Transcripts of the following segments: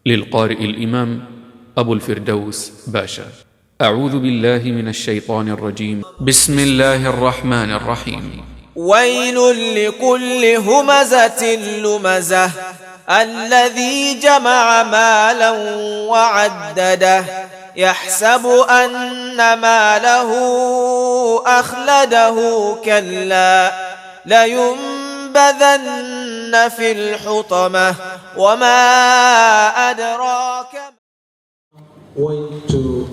للقارئ الإمام أبو الفردوس باشا. أعوذ بالله من الشيطان الرجيم. بسم الله الرحمن الرحيم. ويل لكل همزة لمزة الذي جمع مالا وعدده يحسب أن ماله أخلده كلا لينبذن في الحطمة وما أدراك. Want to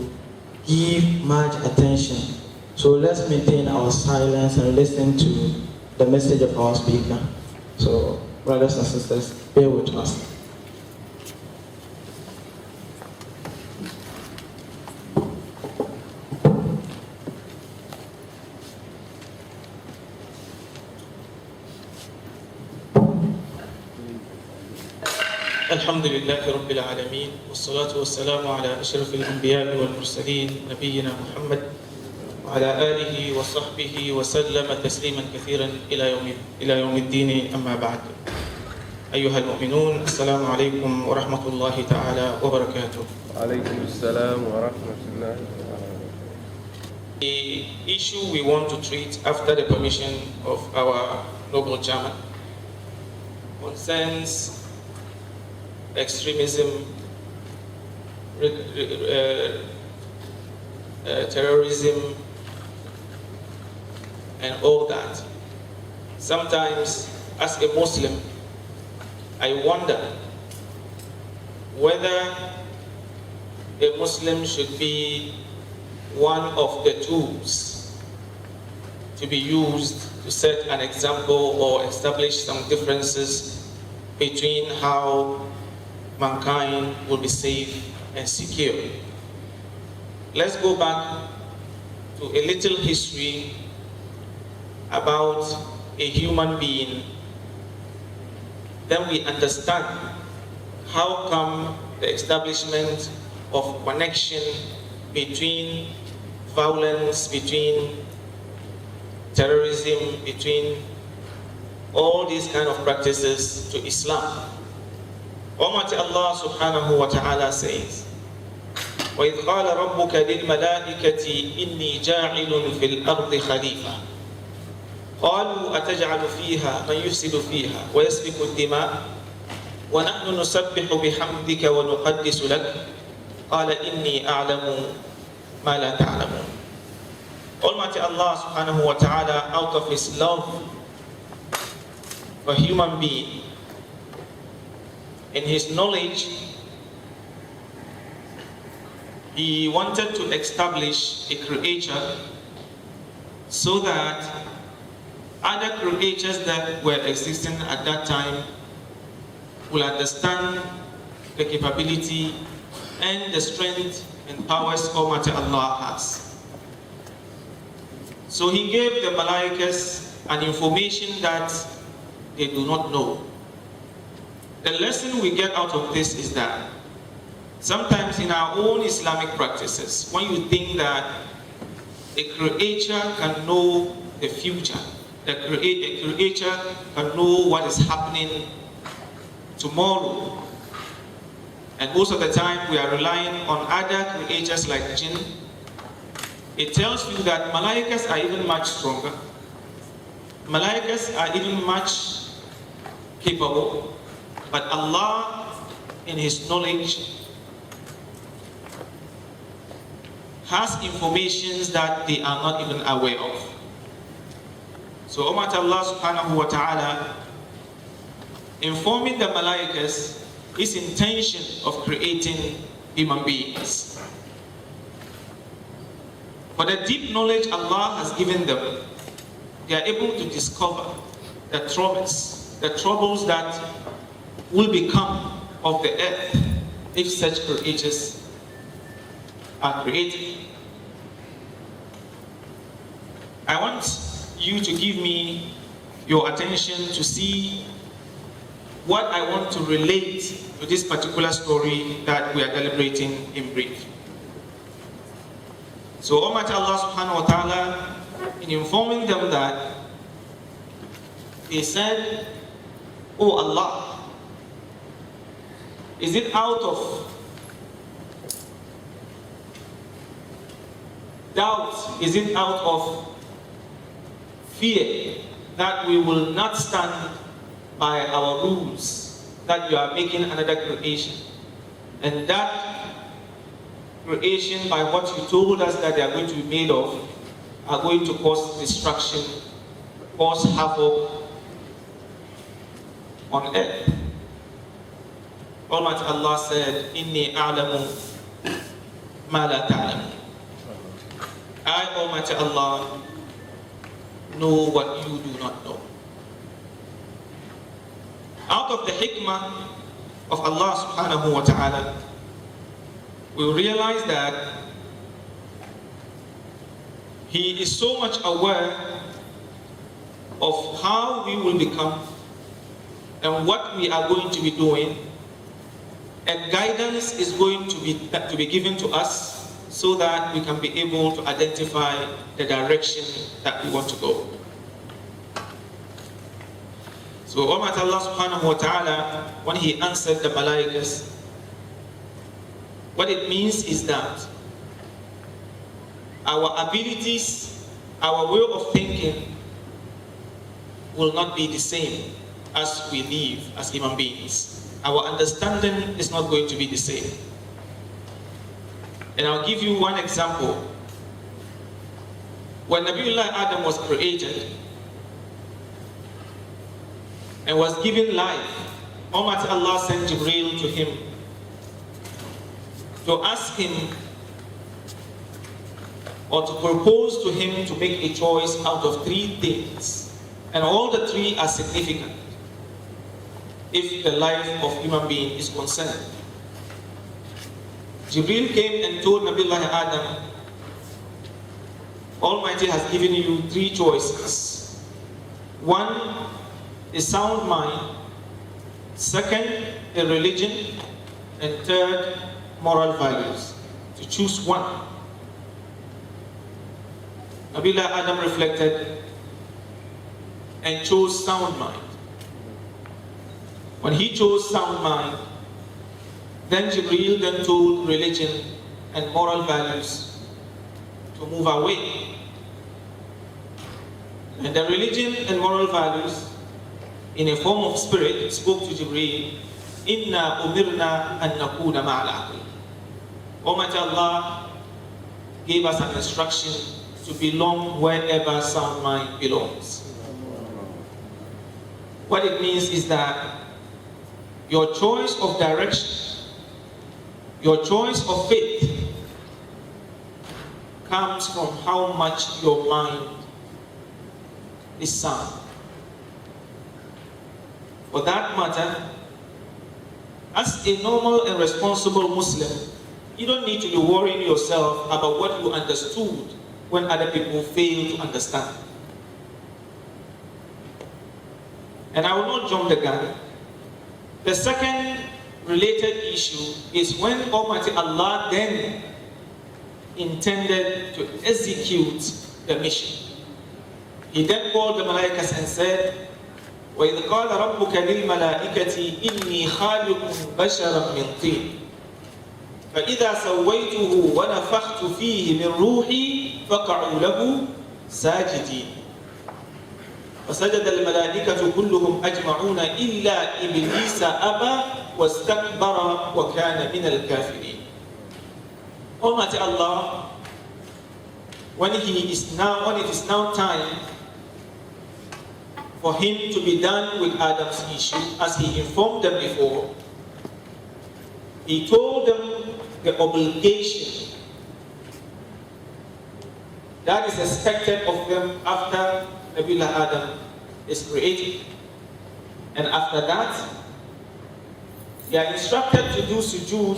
give much attention, so let's maintain our silence and listen to the message of our speaker. So brothers and sisters, bear with us. الحمد لله رب العالمين والصلاة والسلام على أشرف الأنبياء والمرسلين نبينا محمد وعلى آله وصحبه وسلم تسليما كثيرا إلى يوم الدين. أما بعد، أيها المؤمنون، السلام عليكم ورحمة الله تعالى وبركاته. عليكم السلام ورحمة الله وبركاته. The issue we want to treat after the permission of our noble chairman concerns extremism, terrorism, and all that. Sometimes, as a Muslim, I wonder whether a Muslim should be one of the tools to be used to set an example or establish some differences between how mankind will be safe and secure. Let's go back to a little history about a human being. Then we understand how come the establishment of connection between violence, between terrorism, between all these kind of practices to Islam. Almighty Allah subhanahu wa ta'ala says, وَإِذْ قَالَ رَبُّكَ لِلْمَلَائِكَةِ إِنِّي جَاعِلٌ فِي الْأَرْضِ خَلِيفَةً قَالُوا أَتَجْعَلُ فِيهَا مَنْ يُفْسِدُ فِيهَا وَيَسْفِكُ الدِّمَاءَ وَنَحْنُ نُسَبِّحُ بِحَمْدِكَ وَنُقَدِّسُ لَكَ قَالَ إِنِّي أَعْلَمُ مَا لَا تَعْلَمُونَ. Almighty Allah subhanahu wa ta'ala, out of His love for human being, in His knowledge, He wanted to establish a creature so that other creatures that were existing at that time will understand the capability and the strength and powers Almighty Allah has. So He gave the Malaikas an information that they do not know. The lesson we get out of this is that sometimes in our own Islamic practices, when you think that a creature can know the future, a creature can know what is happening tomorrow, and most of the time we are relying on other creatures like jinn, it tells you that Malaikas are even much stronger. Malaikas are even much capable. But Allah, in His knowledge, has informations that they are not even aware of. So Almighty Allah subhanahu wa ta'ala informing the Malaikas His intention of creating human beings. For the deep knowledge Allah has given them, they are able to discover the troubles that will become of the earth if such creatures are created. I want you to give me your attention to see what I want to relate to this particular story that we are deliberating in brief. So Almighty Allah subhanahu wa ta'ala, in informing them that, they said, "Oh Allah, Is it out of doubt? Is it out of fear that we will not stand by our rules, that you are making another creation? And that creation, by what you told us that they are going to be made of, are going to cause destruction, cause havoc on earth. Almighty Allah said, Inni a'lamu ma la ta'lamu. I, Almighty Allah, know what you do not know. Out of the hikmah of Allah subhanahu wa ta'ala, we realize that He is so much aware of how we will become and what we are going to be doing, and guidance is going to be given to us so that we can be able to identify the direction that we want to go. So Almighty Allah subhanahu wa ta'ala, when He answered the Malaikas, what it means is that our abilities, our way of thinking will not be the same as we live as human beings. Our understanding is not going to be the same. And I'll give you one example. When Nabiullah Adam was created and was given life, Almighty Allah sent Jibreel to him to ask him, or to propose to him, to make a choice out of 3 things. And all the 3 are significant if the life of human being is concerned. Jibreel came and told Nabiullah Adam, Almighty has given you 3 choices. 1, a sound mind. 2, a religion. And 3, moral values. To choose one. Nabiullah Adam reflected and chose sound mind. When he chose sound mind, then Jibreel then told religion and moral values to move away. And the religion and moral values, in a form of spirit, spoke to Jibreel, Inna umirna an nakuna ma'al aql. Almighty Allah gave us an instruction to belong wherever sound mind belongs. What it means is that your choice of direction, your choice of faith, comes from how much your mind is sound. For that matter, as a normal and responsible Muslim, you don't need to be worrying yourself about what you understood when other people fail to understand. And I will not jump the gun. The second related issue is when Almighty Allah then intended to execute the mission. He then called the Malaikas and said, وَإِذْ قَالَ رَبُّكَ لِلْمَلَائِكَةِ إِنِّي خَالِقٌ بَشَرًا مِنْ طِينٍ فإذا سويته ونفخت فيه من روحي فقعوا له ساجدين فسجد الملائكة كلهم أجمعون إلا إبليس أبى واستكبر وكان من الكافرين. Almighty Allah, when it is now time for him to be done with Adam's issue, as he informed them before, he told them the obligation that is expected of them after Nabiullah Adam is created. And after that, they are instructed to do sujood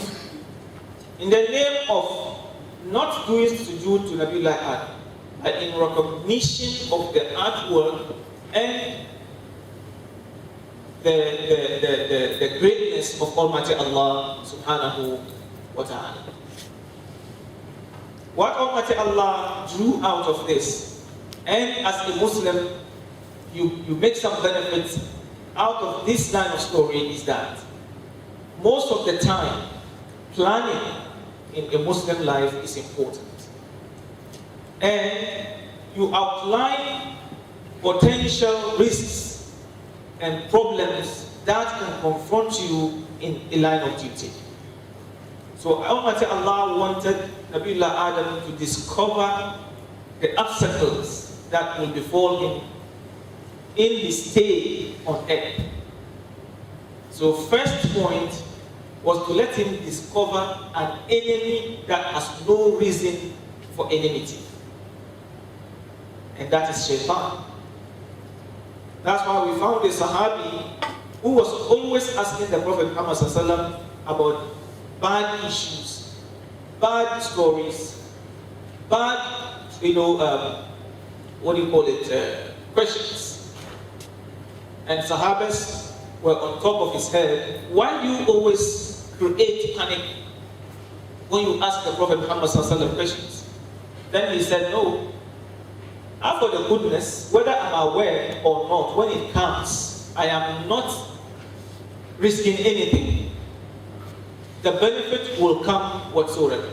in the name of not doing sujood to Nabiullah Adam, but in recognition of the artwork and the greatness of Almighty Allah subhanahu wa ta'ala. What Almighty Allah drew out of this, and as a Muslim, you make some benefits out of this line of story, is that most of the time, planning in a Muslim life is important. And you outline potential risks and problems that can confront you in a line of duty. So Almighty Allah wanted Nabiullah Adam to discover the obstacles that will befall him in his stay on earth. So first point was to let him discover an enemy that has no reason for enmity. And that is Shaitan. That's why we found a Sahabi who was always asking the Prophet Muhammad ﷺ about bad issues, bad stories, bad, questions. And Sahabas were on top of his head. Why do you always create panic when you ask the Prophet Muhammad ﷺ questions? Then he said, no, as for the goodness, whether I'm aware or not, when it comes, I am not risking anything. The benefit will come whatsoever.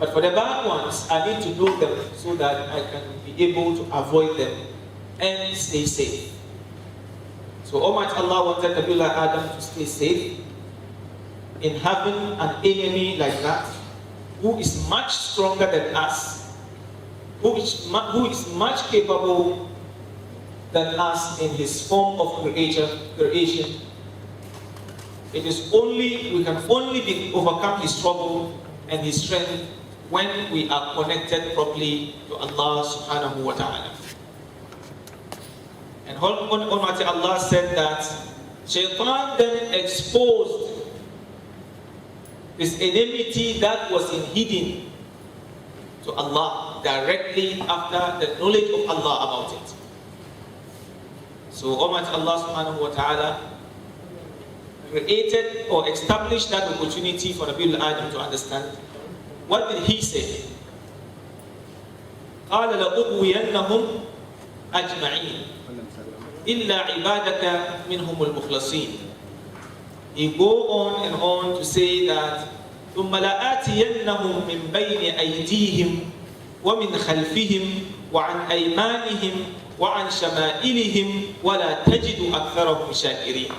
But for the bad ones, I need to know them so that I can be able to avoid them and stay safe. So Almighty Allah wanted Nabiullah Adam to stay safe in having an enemy like that, who is much stronger than us, who is much capable than us in his form of creation. It is only, we can only overcome his trouble and his strength when we are connected properly to Allah subhanahu wa ta'ala. And Almighty Allah said that Shaitan then exposed this enmity that was hidden to Allah directly after the knowledge of Allah about it. So Almighty Allah subhanahu wa ta'ala created or established that opportunity for Nabi Adam to understand. What did he say? قال لأغوينهم أجمعين إلا عبادك منهم المخلصين. He go on and on to say that ثم لآتينهم من بين أيديهم ومن خلفهم وعن أيمانهم وعن شمائلهم ولا تجد أكثرهم شاكرين.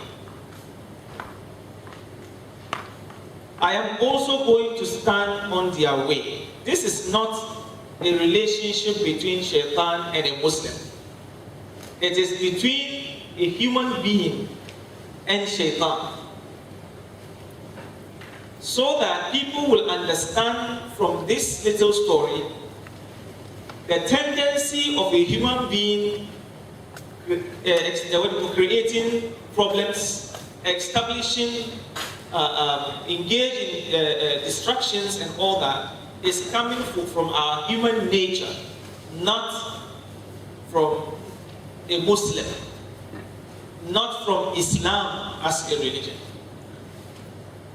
I am also going to stand on their way. This is not a relationship between Shaitan and a Muslim. It is between a human being and Shaitan. So that people will understand from this little story the tendency of a human being creating problems, establishing engage in distractions and all that is coming from our human nature, not from a Muslim, not from Islam as a religion.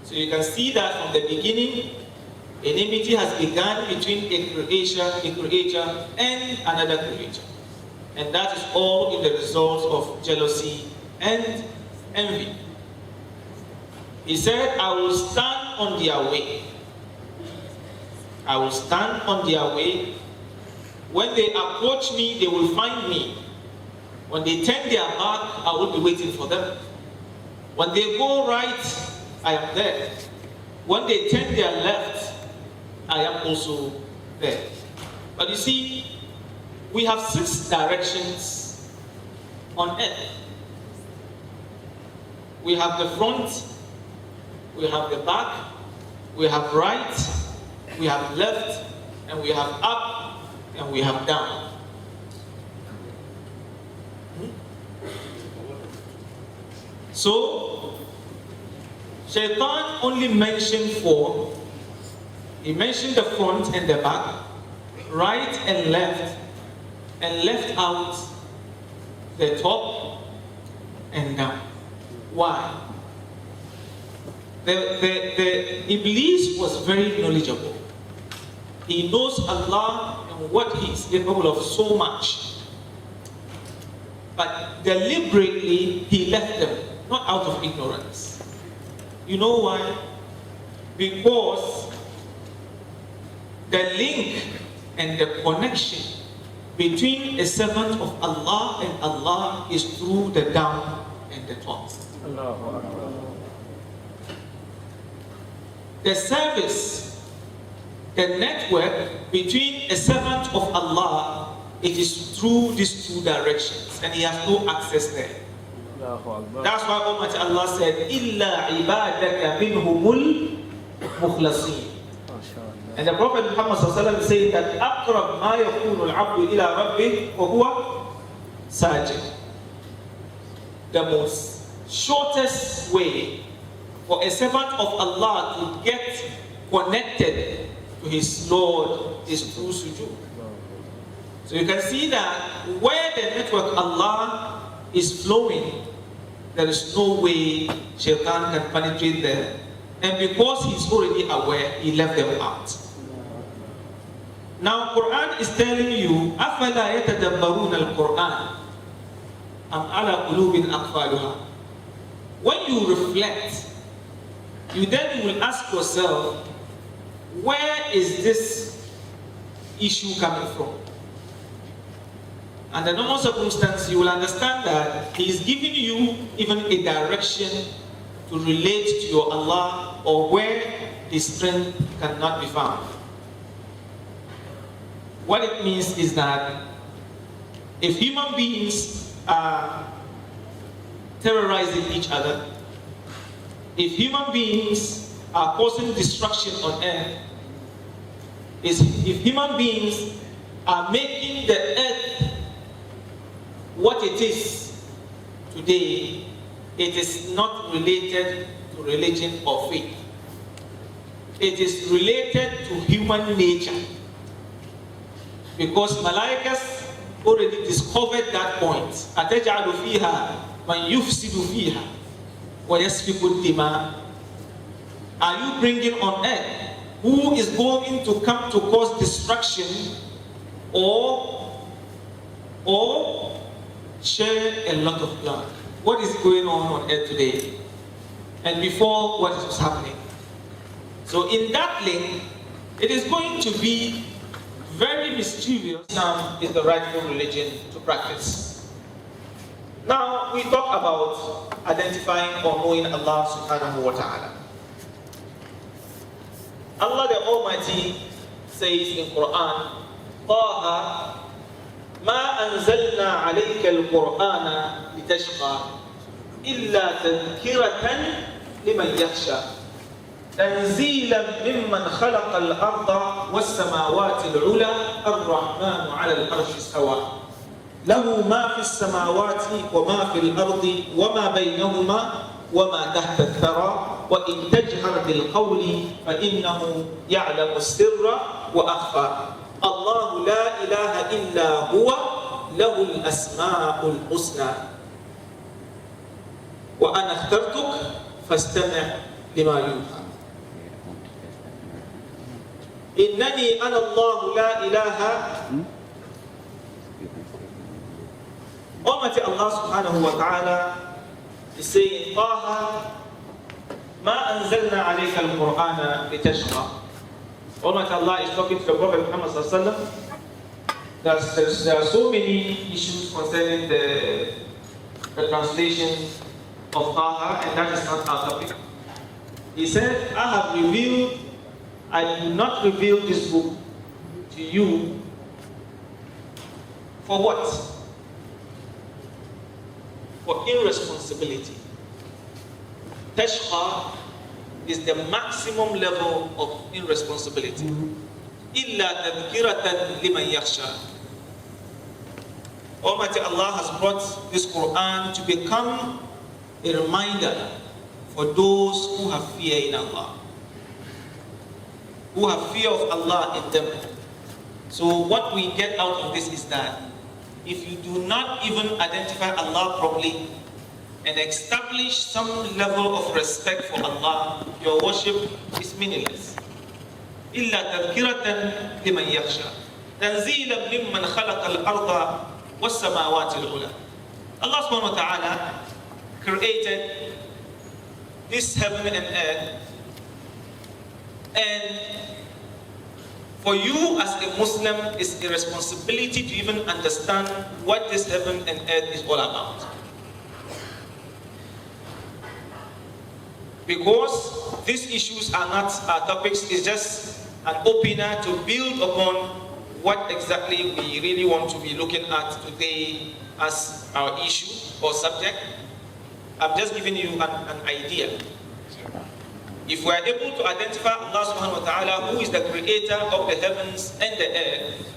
So you can see that from the beginning, enmity has begun between a creator and another creature. And that is all in the result of jealousy and envy. He said, I will stand on their way. I will stand on their way. When they approach me, they will find me. When they turn their back, I will be waiting for them. When they go right, I am there. When they turn their left, I am also there. But you see, we have 6 directions on earth. We have the front, we have the back, we have right, we have left, and we have up, and we have down. So, Shaitan only mentioned 4. He mentioned the front and the back, right and left out the top and down. Why? The Iblis was very knowledgeable. He knows Allah and what He is capable of so much. But deliberately He left them, not out of ignorance. You know why? Because the link and the connection between a servant of Allah and Allah is through the down and the top. The service, the network between a servant of Allah, it is through these two directions, and he has no access there. That's why Almighty Allah said, "Illa ibadaka minhumul mukhlasin." And the Prophet Muhammad said that "Aqrab ma yakunu al-'abdu ila rabbih wa huwa sajid." The most shortest way for a servant of Allah to get connected to his Lord is through sujood. So you can see that where the network Allah is flowing, there is no way Shaitan can penetrate there. And because he's already aware, he left them out. Now Quran is telling you, أَفَلَا يَتَدَبَّرُونَ الْقُرْآنِ أَمْ عَلَى قُلُوبٍ أَقْفَالُهَا. When you reflect, you will ask yourself, where is this issue coming from? Under normal circumstances, you will understand that he is giving you even a direction to relate to your Allah, or where his strength cannot be found. What it means is that if human beings are terrorizing each other, if human beings are causing destruction on earth, if human beings are making the earth what it is today, it is not related to religion or faith. It is related to human nature. Because Malaikas already discovered that point. أَتَجْعَلُ فِيهَا مَنْ يُفْسِدُ فِيهَا وَيَسْفِكُ الدِّمَاءَ. Are you bringing on earth who is going to come to cause destruction or share a lot of blood? What is going on earth today? And before, what was happening? So in that link, it is going to be very mischievous. Islam is the rightful religion to practice. Now we talk about identifying or knowing Allah subhanahu wa ta'ala. Allah the Almighty says in Quran, "Taha ma anzalna alayka al-Qur'ana litashqa illa tadhkiratan liman yakhsha تنزيلا ممن خلق الأرض والسماوات العلى الرحمن على العرش استوى له ما في السماوات وما في الأرض وما بينهما وما تحت الثرى وإن تجهر بالقول فإنه يعلم السر وأخفى الله لا إله إلا هو له الأسماء الحسنى وأنا اخترتك فاستمع لما يوحى إنني أنا الله لا إله. Almighty Allah subhanahu wa ta'ala is saying, طه ما أنزلنا عليك القرآن لتشقى. Almighty Allah is talking to the Prophet Muhammad sallallahu alaihi wasallam. There are so many issues concerning the translation of Taha, and that is not our topic. He said, I did not reveal this book to you for what? For irresponsibility. Tashqa is the maximum level of irresponsibility. Illa tadhkiratan liman yakhsha. Almighty Allah has brought this Quran to become a reminder for those who have fear in Allah, who have fear of Allah in them. So what we get out of this is that if you do not even identify Allah properly and establish some level of respect for Allah, your worship is meaningless. إِلَّا تَذْكِرَةً لِمَنْ يَخْشَى تَنْزِيلًا مِمَّنْ خَلَقَ الْأَرْضَ وَالسَّمَاوَاتِ الْعُلَى. Allah subhanahu wa ta'ala created this heaven and earth, and for you as a Muslim, it's a responsibility to even understand what this heaven and earth is all about. Because these issues are not our topics, it's just an opener to build upon what exactly we really want to be looking at today as our issue or subject. I'm just giving you an idea. If we are able to identify Allah subhanahu wa ta'ala, who is the creator of the heavens and the earth,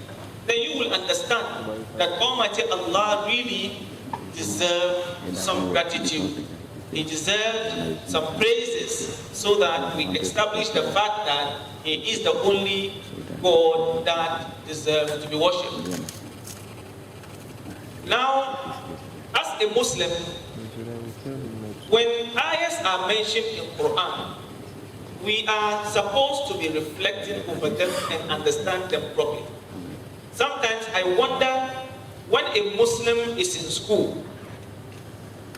then you will understand that Almighty Allah really deserves some gratitude. He deserves some praises so that we establish the fact that He is the only God that deserves to be worshipped. Now, as a Muslim, when ayahs are mentioned in Quran, we are supposed to be reflecting over them and understand them properly. Sometimes I wonder, when a Muslim is in school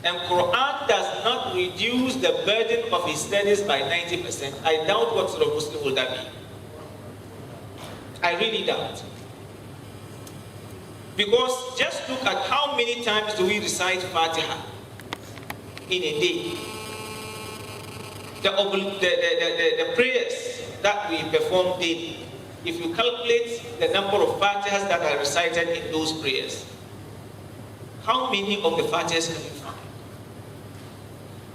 and Quran does not reduce the burden of his studies by 90%, I doubt what sort of Muslim will that be. I really doubt. Because just look at how many times do we recite Fatiha in a day. The prayers that we perform daily, if you calculate the number of Fatihas that are recited in those prayers, how many of the Fatihas can you find?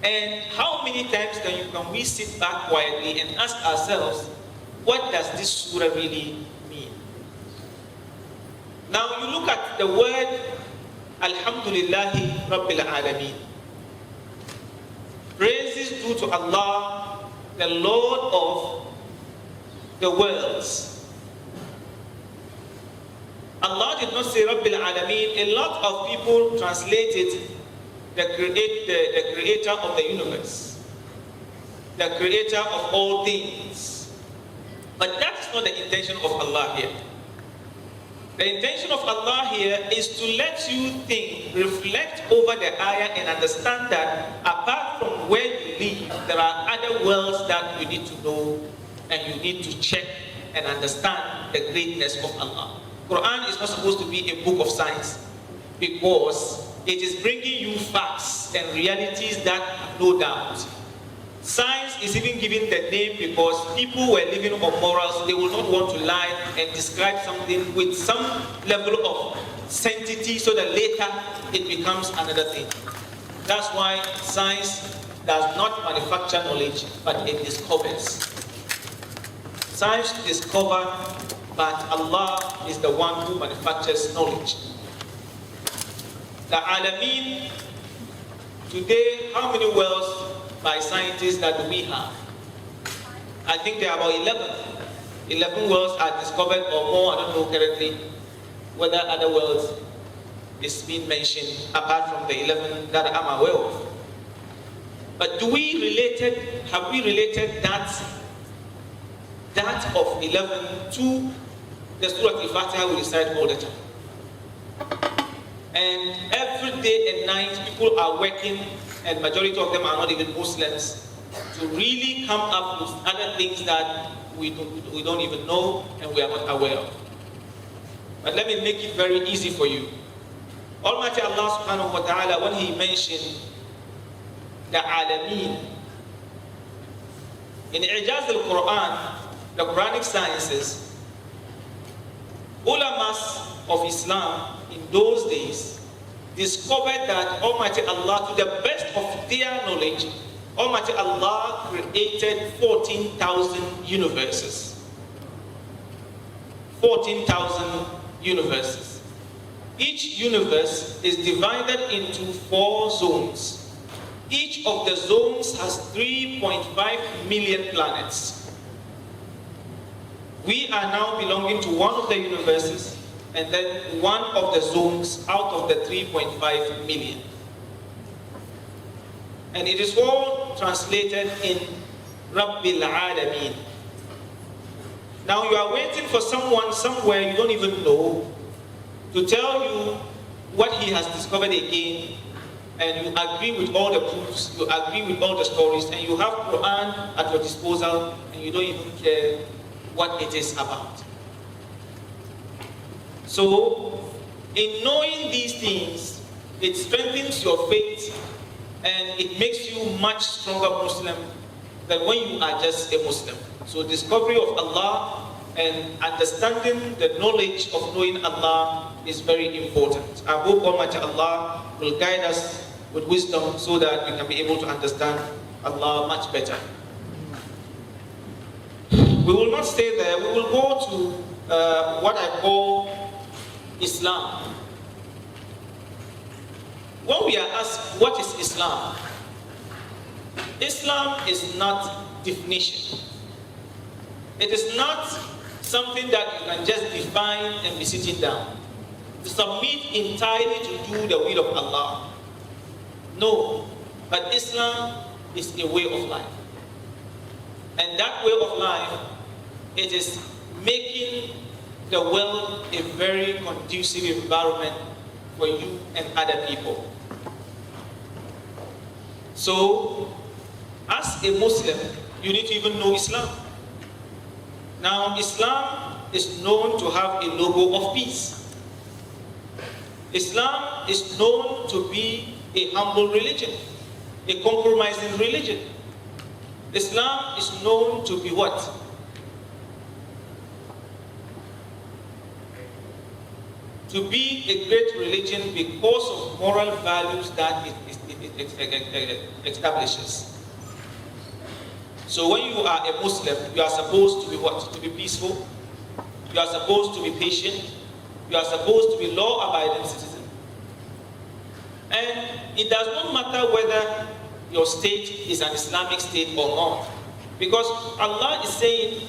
And how many times can we sit back quietly and ask ourselves, what does this surah really mean? Now you look at the word Alhamdulillahi Rabbil Alameen. Praises due to Allah, the Lord of the worlds. Allah did not say Rabbil Alameen. A lot of people translated the creator of the universe, the creator of all things. But that is not the intention of Allah here. The intention of Allah here is to let you think, reflect over the ayah and understand that apart from where you live, there are other worlds that you need to know and you need to check and understand the greatness of Allah. Quran is not supposed to be a book of science because it is bringing you facts and realities that have no doubt. Science is even given the name because people were living on morals. They will not want to lie and describe something with some level of sanctity so that later it becomes another thing. That's why science does not manufacture knowledge, but it discovers. Science discovers, but Allah is the one who manufactures knowledge. The Alameen, today, how many worlds by scientists that we have? I think there are about 11. 11 worlds are discovered or more. I don't know currently whether other worlds is being mentioned apart from the 11 that I'm aware of. But have we related that of 11 to the Surah Al-Fatiha we recite all the time? And every day and night people are working, and majority of them are not even Muslims, to really come up with other things that we don't even know and we are not aware of. But let me make it very easy for you. Almighty Allah subhanahu wa ta'ala, when He mentioned the Alameen, in Ijaz al-Quran, the Quranic sciences, ulamas of Islam in those days discovered that Almighty Allah, to the best of their knowledge, Almighty Allah created 14,000 universes. 14,000 universes. Each universe is divided into 4 zones. Each of the zones has 3.5 million planets. We are now belonging to one of the universes, and then one of the zones out of the 3.5 million. And it is all translated in Rabbil Alameen. Now you are waiting for someone somewhere you don't even know to tell you what he has discovered again and you agree with all the proofs, you agree with all the stories, and you have Quran at your disposal, and you don't even care what it is about. So, in knowing these things, it strengthens your faith, and it makes you much stronger Muslim than when you are just a Muslim. So discovery of Allah and understanding the knowledge of knowing Allah is very important. I hope Almighty Allah will guide us with wisdom so that we can be able to understand Allah much better. We will not stay there. We will go to what I call Islam. When we are asked what is Islam, Islam is not definition. It is not something that you can just define and be sitting down. To submit entirely to do the will of Allah. No, but Islam is a way of life. And that way of life, it is making the world a very conducive environment for you and other people. So, as a Muslim, you need to even know Islam. Now, Islam is known to have a logo of peace. Islam is known to be a humble religion, a compromising religion. Islam is known to be what? To be a great religion because of moral values that it establishes. So when you are a Muslim, you are supposed to be what? To be peaceful. You are supposed to be patient. You are supposed to be law-abiding citizen. And it does not matter whether your state is an Islamic state or not. Because Allah is saying,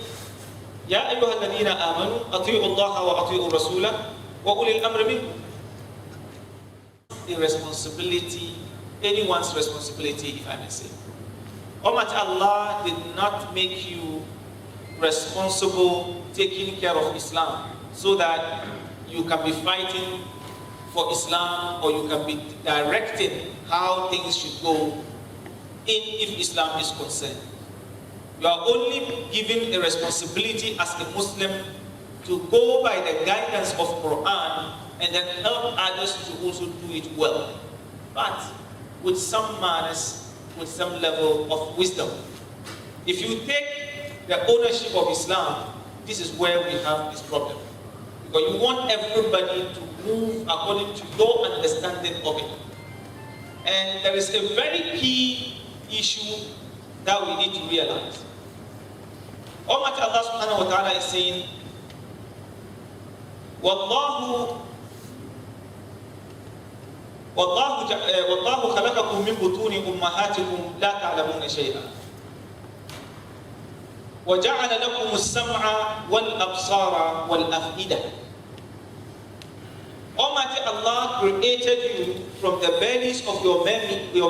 Ya ayyuhal ladhina amanu, ati'u Allah wa ati'u rasulah, wa ulil amri minkum. A responsibility, anyone's responsibility, if I may say. Almighty Allah did not make you responsible taking care of Islam so that you can be fighting for Islam or you can be directing how things should go if Islam is concerned. You are only given a responsibility as a Muslim to go by the guidance of Quran and then help others to also do it well, but with some manners, with some level of wisdom. If you take the ownership of Islam, this is where we have this problem. Because you want everybody to move according to your understanding of it. And there is a very key issue that we need to realize. Almighty Allah subhanahu wa ta'ala is saying, والله خلقكم من بطون أمهاتكم لا تعلمون شيئا وجعل لكم السمع والأبصار والأفئدة. Almighty Allah created you from the bellies of your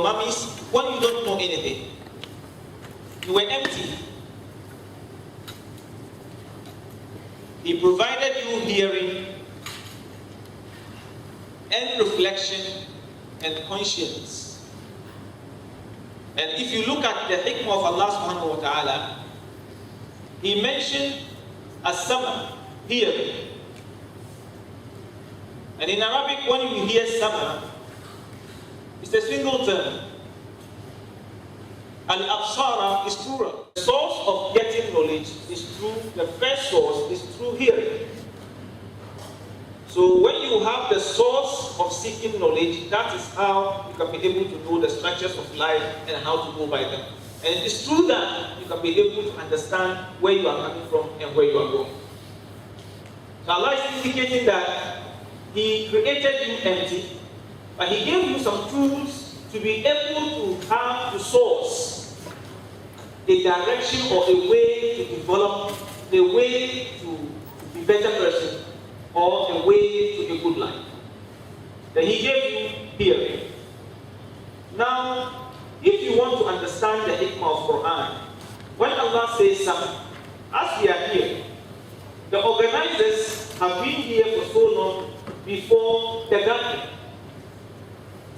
mummies when you don't know anything. You were empty. He provided you hearing and reflection and conscience. And if you look at the hikmah of Allah subhanahu wa ta'ala, He mentioned as-sama, hearing. And in Arabic, when you hear sama, it's a single term. Al-absara is plural. The source of getting knowledge is through, the first source is through hearing. So when you have the source of seeking knowledge, that is how you can be able to know the structures of life and how to go by them. And it is through that you can be able to understand where you are coming from and where you are going. So Allah is indicating that He created you empty, but He gave you some tools to be able to have the source, a direction or a way to develop, a way to be a better person, or a way to a good life. Then He gave you hearing. Now, if you want to understand the hikmah of Quran, when Allah says something, as we are here, the organizers have been here for so long before the gathering.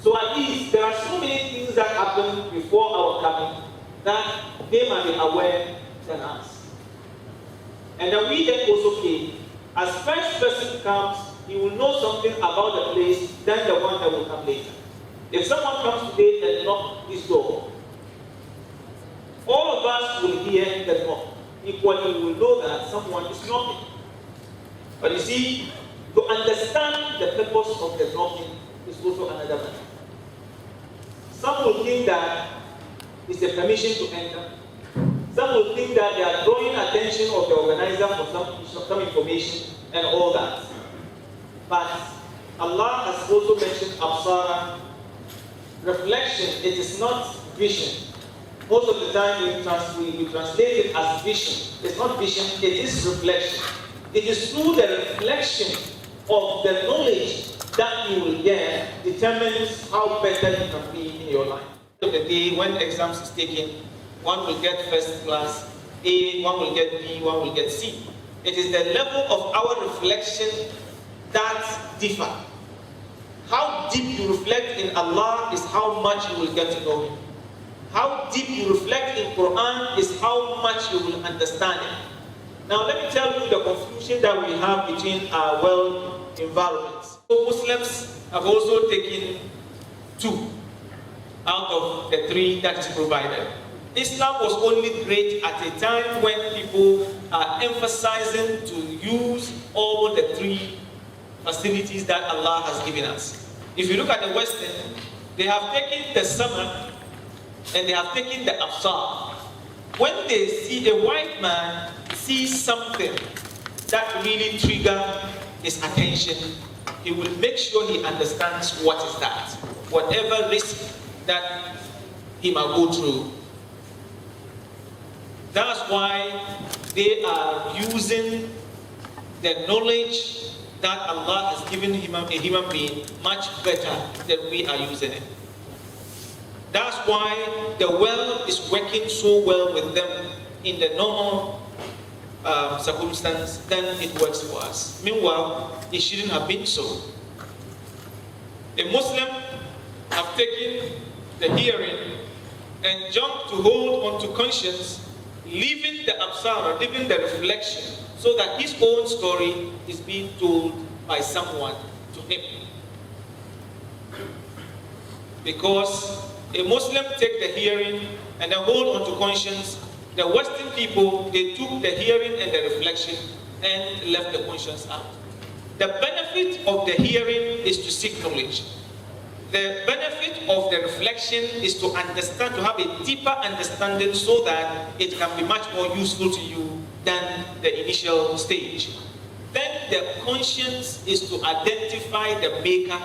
So at least there are so many things that happen before our coming that they might be aware than us. And then we then also came. As first person comes, he will know something about the place than the one that will come later. If someone comes today and knocks this door, all of us will hear the knock. Equally, we will know that someone is knocking. But you see, to understand the purpose of the knocking is also another matter. Some will think that it's a permission to enter. Some will think that they are drawing attention of the organizer for some information and all that. But Allah has also mentioned absara, reflection. It is not vision. Most of the time we translate it as vision. It's not vision, it is reflection. It is through the reflection of the knowledge that you will get determines how better you can be in your life. Of the day when exams is taken, one will get first class A, one will get B, one will get C. It is the level of our reflection that differ. How deep you reflect in Allah is how much you will get to know Him. How deep you reflect in Quran is how much you will understand it. Now let me tell you the confusion that we have between our world environments. So Muslims have also taken 2 out of the 3 that is provided. Islam was only great at a time when people are emphasizing to use all the 3 facilities that Allah has given us. If you look at the Western, they have taken the summer and they have taken the absar. When they see a white man sees something that really triggers his attention, he will make sure he understands what is that, whatever risk that he might go through. That's why they are using the knowledge that Allah has given a human being much better than we are using it. That's why the world is working so well with them in the normal circumstance than it works for us. Meanwhile, it shouldn't have been so. A Muslim have taken the hearing and jumped to hold onto conscience, leaving the absara, leaving the reflection, so that his own story is being told by someone to him. Because a Muslim take the hearing and then hold on to conscience. The Western people, they took the hearing and the reflection and left the conscience out. The benefit of the hearing is to seek knowledge. The benefit of the reflection is to understand, to have a deeper understanding so that it can be much more useful to you than the initial stage. Then the conscience is to identify the maker,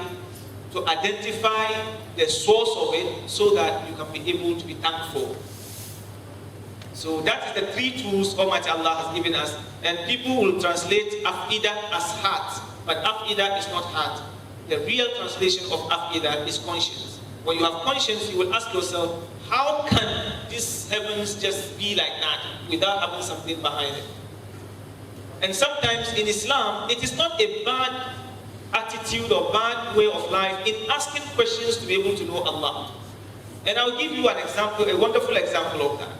to identify the source of it so that you can be able to be thankful. So that is the 3 tools Almighty Allah has given us. And people will translate Afidah as heart, but Afidah is not heart. The real translation of Afidah is conscience. When you have conscience, you will ask yourself, how can these heavens just be like that without having something behind it? And sometimes in Islam, it is not a bad attitude or bad way of life in asking questions to be able to know Allah. And I'll give you an example, a wonderful example of that.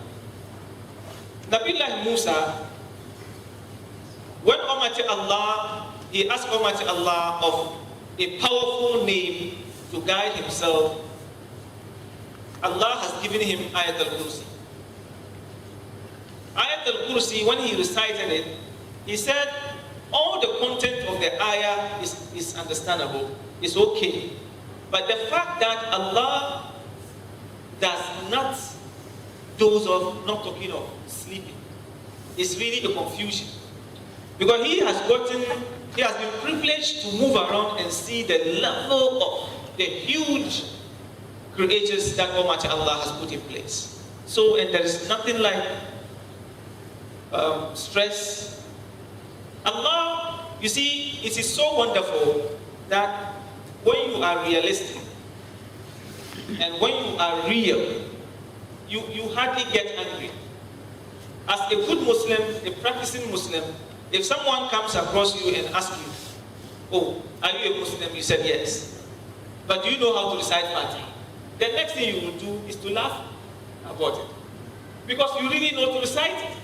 Nabiullah Musa, when Almighty Allah, he asked Almighty Allah of a powerful name to guide himself, Allah has given him Ayat al-Kursi. Ayat al-Kursi, when he recited it, he said, all the content of the ayah is understandable, it's okay. But the fact that Allah does not doze off, not talking of sleeping, is really a confusion. Because he has been privileged to move around and see the level of the huge creatures that Almighty Allah has put in place. So, and there is nothing like stress. Allah, you see, it is so wonderful that when you are realistic and when you are real, you hardly get angry. As a good Muslim, a practicing Muslim, if someone comes across you and asks you, oh, are you a Muslim? You said yes. but do you know how to recite Fatiha? The next thing you will do is to laugh about it, because you really know to recite it.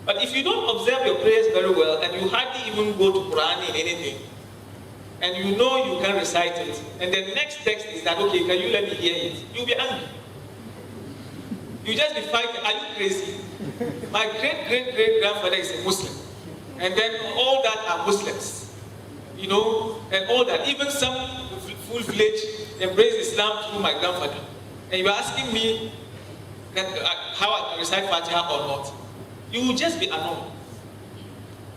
But if you don't observe your prayers very well, and you hardly even go to Quran in anything, and you know you can recite it, and the next text is that, okay, can you let me hear it? You'll be angry. You just be fighting. Are you crazy? My great-great-great-grandfather is a Muslim, and then all that are Muslims, you know, and all that. Even some full-fledged embrace Islam through my grandfather. And you're asking me that, how I can recite Fatiha or not. You will just be annoyed.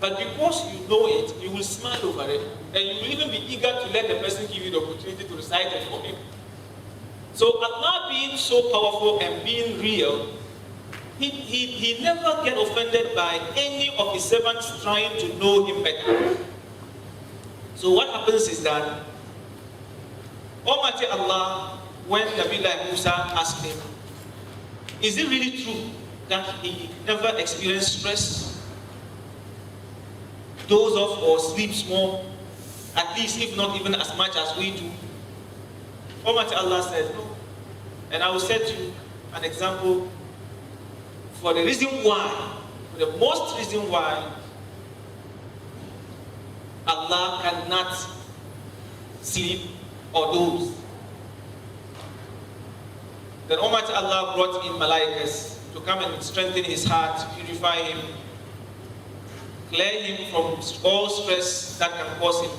But because you know it, you will smile over it, and you will even be eager to let the person give you the opportunity to recite it for him. So Allah being so powerful and being real, he never get offended by any of his servants trying to know him better. So what happens is that Almighty Allah, when Nabi Musa asked him, is it really true that he never experienced stress, doze off or sleeps more, at least if not even as much as we do? Almighty Allah said no. And I will set you an example for the reason why, the most reason why Allah cannot sleep or doze. Then Almighty Allah brought in Malaikas to come and strengthen his heart, purify him, clear him from all stress that can cause him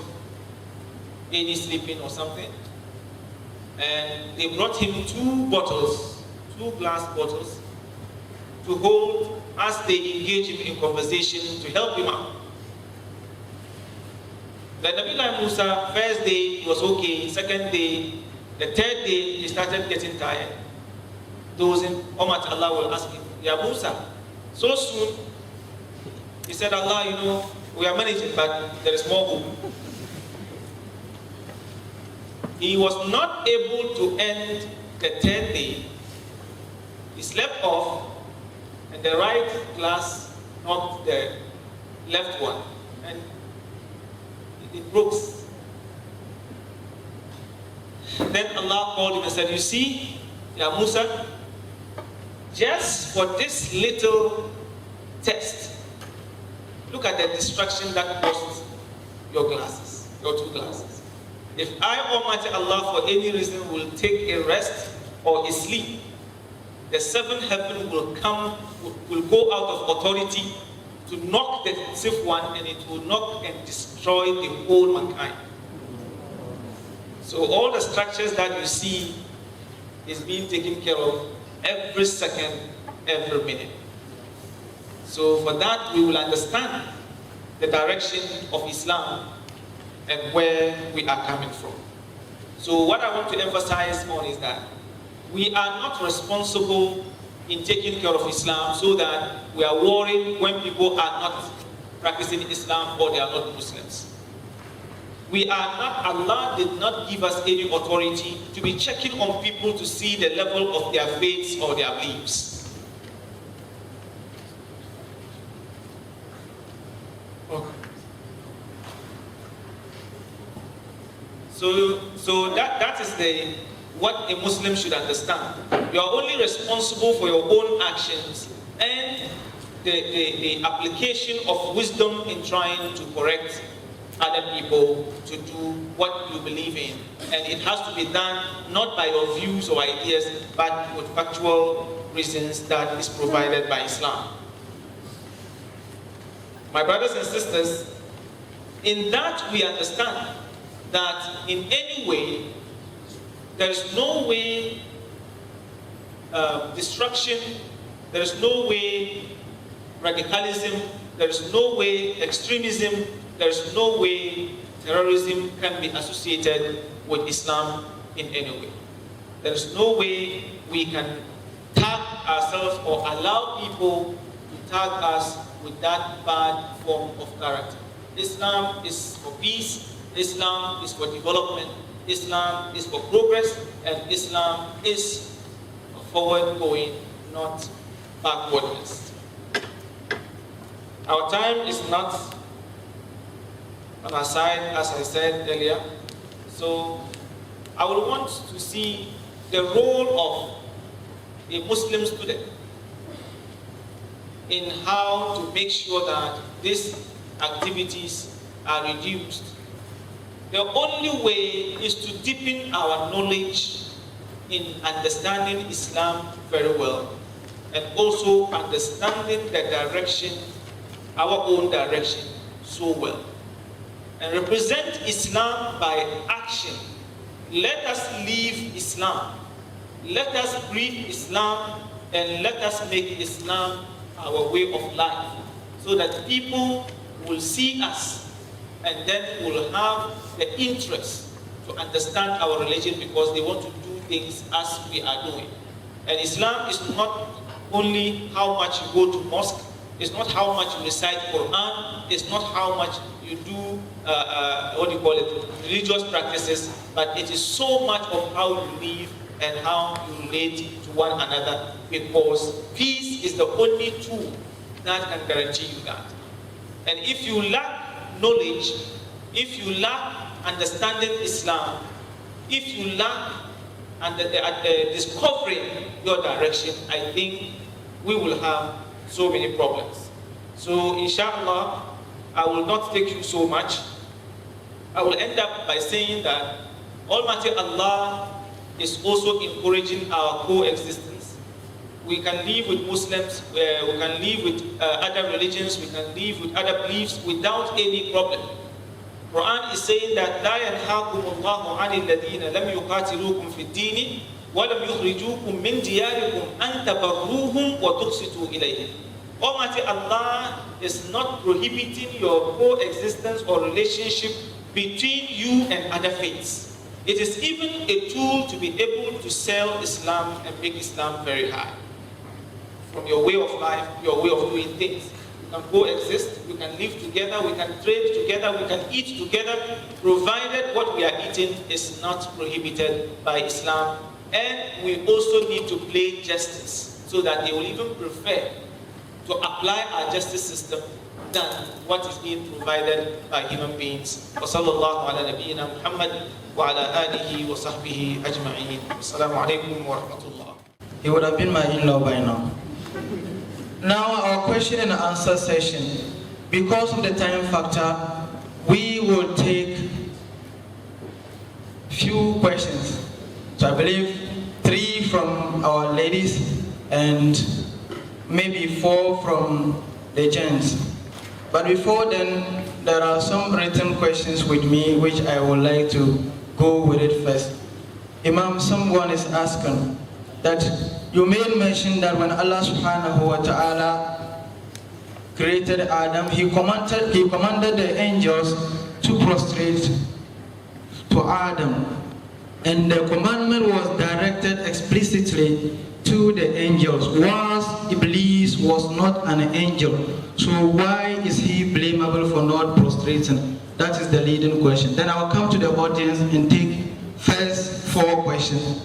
any sleeping or something. And they brought him two glass bottles, to hold as they engage him in conversation to help him out. Then Nabi Musa, first day he was okay, second day, the third day he started getting tired. Those in Almighty Allah will ask him, Ya Musa, so soon? He said, Allah, you know, we are managing, but there is more hope. He was not able to end the third day. He slept off, and the right glass knocked the left one, and it broke. Then Allah called him and said, you see, Ya Musa, just for this little test, look at the destruction that caused your glasses, your two glasses. If I, Almighty Allah, for any reason will take a rest or a sleep, the seventh heaven will go out of authority to knock the sixth one, and it will knock and destroy the whole mankind. So all the structures that you see is being taken care of every second, every minute. So for that, we will understand the direction of Islam and where we are coming from. So what I want to emphasize on is that we are not responsible in taking care of Islam so that we are worried when people are not practicing Islam or they are not Muslims. We are not, Allah did not give us any authority to be checking on people to see the level of their faiths or their beliefs. Okay. So that is what a Muslim should understand. You are only responsible for your own actions and the application of wisdom in trying to correct other people to do what you believe in. And it has to be done not by your views or ideas, but with factual reasons that is provided by Islam. My brothers and sisters, in that we understand that in any way, there is no way destruction, there is no way radicalism, there is no way extremism, there is no way terrorism can be associated with Islam in any way. There is no way we can tag ourselves or allow people to tag us with that bad form of character. Islam is for peace, Islam is for development, Islam is for progress, and Islam is forward going, not backwardness. Our time is not on our side, as I said earlier, so I would want to see the role of a Muslim student in how to make sure that these activities are reduced. The only way is to deepen our knowledge in understanding Islam very well, and also understanding the direction, our own direction, so well. And represent Islam by action. Let us live Islam. Let us breathe Islam, and let us make Islam our way of life, so that people will see us and then will have the interest to understand our religion, because they want to do things as we are doing. And Islam is not only how much you go to mosque, it's not how much you recite Quran, it's not how much you do religious practices, but it is so much of how you live and how you relate to one another, because peace is the only tool that can guarantee you that. And if you lack knowledge, if you lack understanding Islam, if you lack discovering your direction, I think we will have so many problems. So inshallah, I will not take you so much. I will end up by saying that Almighty Allah is also encouraging our coexistence. We can live with Muslims, we can live with other religions, we can live with other beliefs without any problem. Quran is saying that لا ينهاكم الله عن الذين لم يقاتلوكم في الدين ولم يخرجوكم من دياركم أن تبروهم وتقسطوا إليهم. Almighty Allah is not prohibiting your coexistence or relationship between you and other faiths. It is even a tool to be able to sell Islam and make Islam very high. From your way of life, your way of doing things. We can coexist, we can live together, we can trade together, we can eat together, provided what we are eating is not prohibited by Islam. And we also need to play justice, so that they will even prefer to apply our justice system than what is being provided by human beings. وصلى الله على نبينا محمد وعلى آله وصحبه أجمعين. السلام عليكم ورحمة الله. He would have been my in-law by now. Now our question and answer session. Because of the time factor, we will take few questions. So I believe 3 from our ladies and maybe 4 from the gents. But before then, there are some written questions with me which I would like to go with it first. Imam, someone is asking that you made mention that when Allah subhanahu wa ta'ala created Adam, he commanded the angels to prostrate to Adam. And the commandment was directed explicitly to the angels, whilst Iblis was not an angel. So why is he blamable for not prostrating? That is the leading question. Then I will come to the audience and take first 4 questions.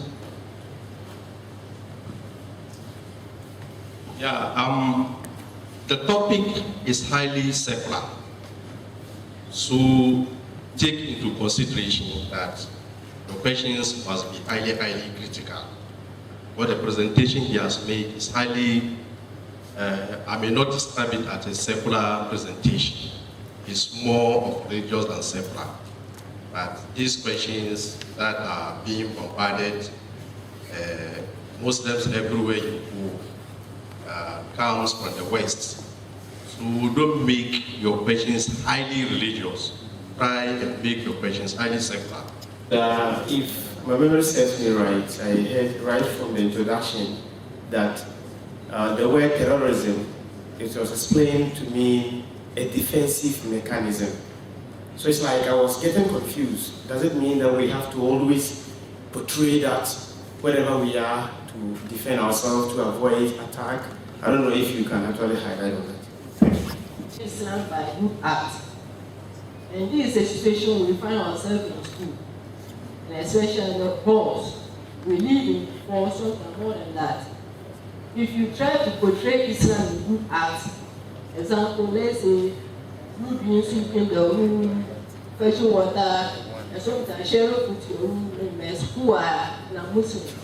Yeah, the topic is highly secular. So take into consideration that the questions must be highly critical. What the presentation he has made is highly, I may not describe it as a secular presentation. It's more of religious than secular. But these questions that are being bombarded, Muslims everywhere you go, comes from the West. So don't make your questions highly religious. Try and make your questions highly secular. If my memory serves me right, I heard right from the introduction that the word terrorism, it was explained to me a defensive mechanism. So it's like I was getting confused. Does it mean that we have to always portray that wherever we are to defend ourselves, to avoid attack? I don't know if you can actually highlight on that. Thank you. Islam by group act. And this is a situation we find ourselves in school. And especially the boys, we live in forces and more than that. If you try to portray Islam in group act, example, let's say, you being sweeping the room, fetching water, and sometimes sharing food to your room, and who are non-Muslim,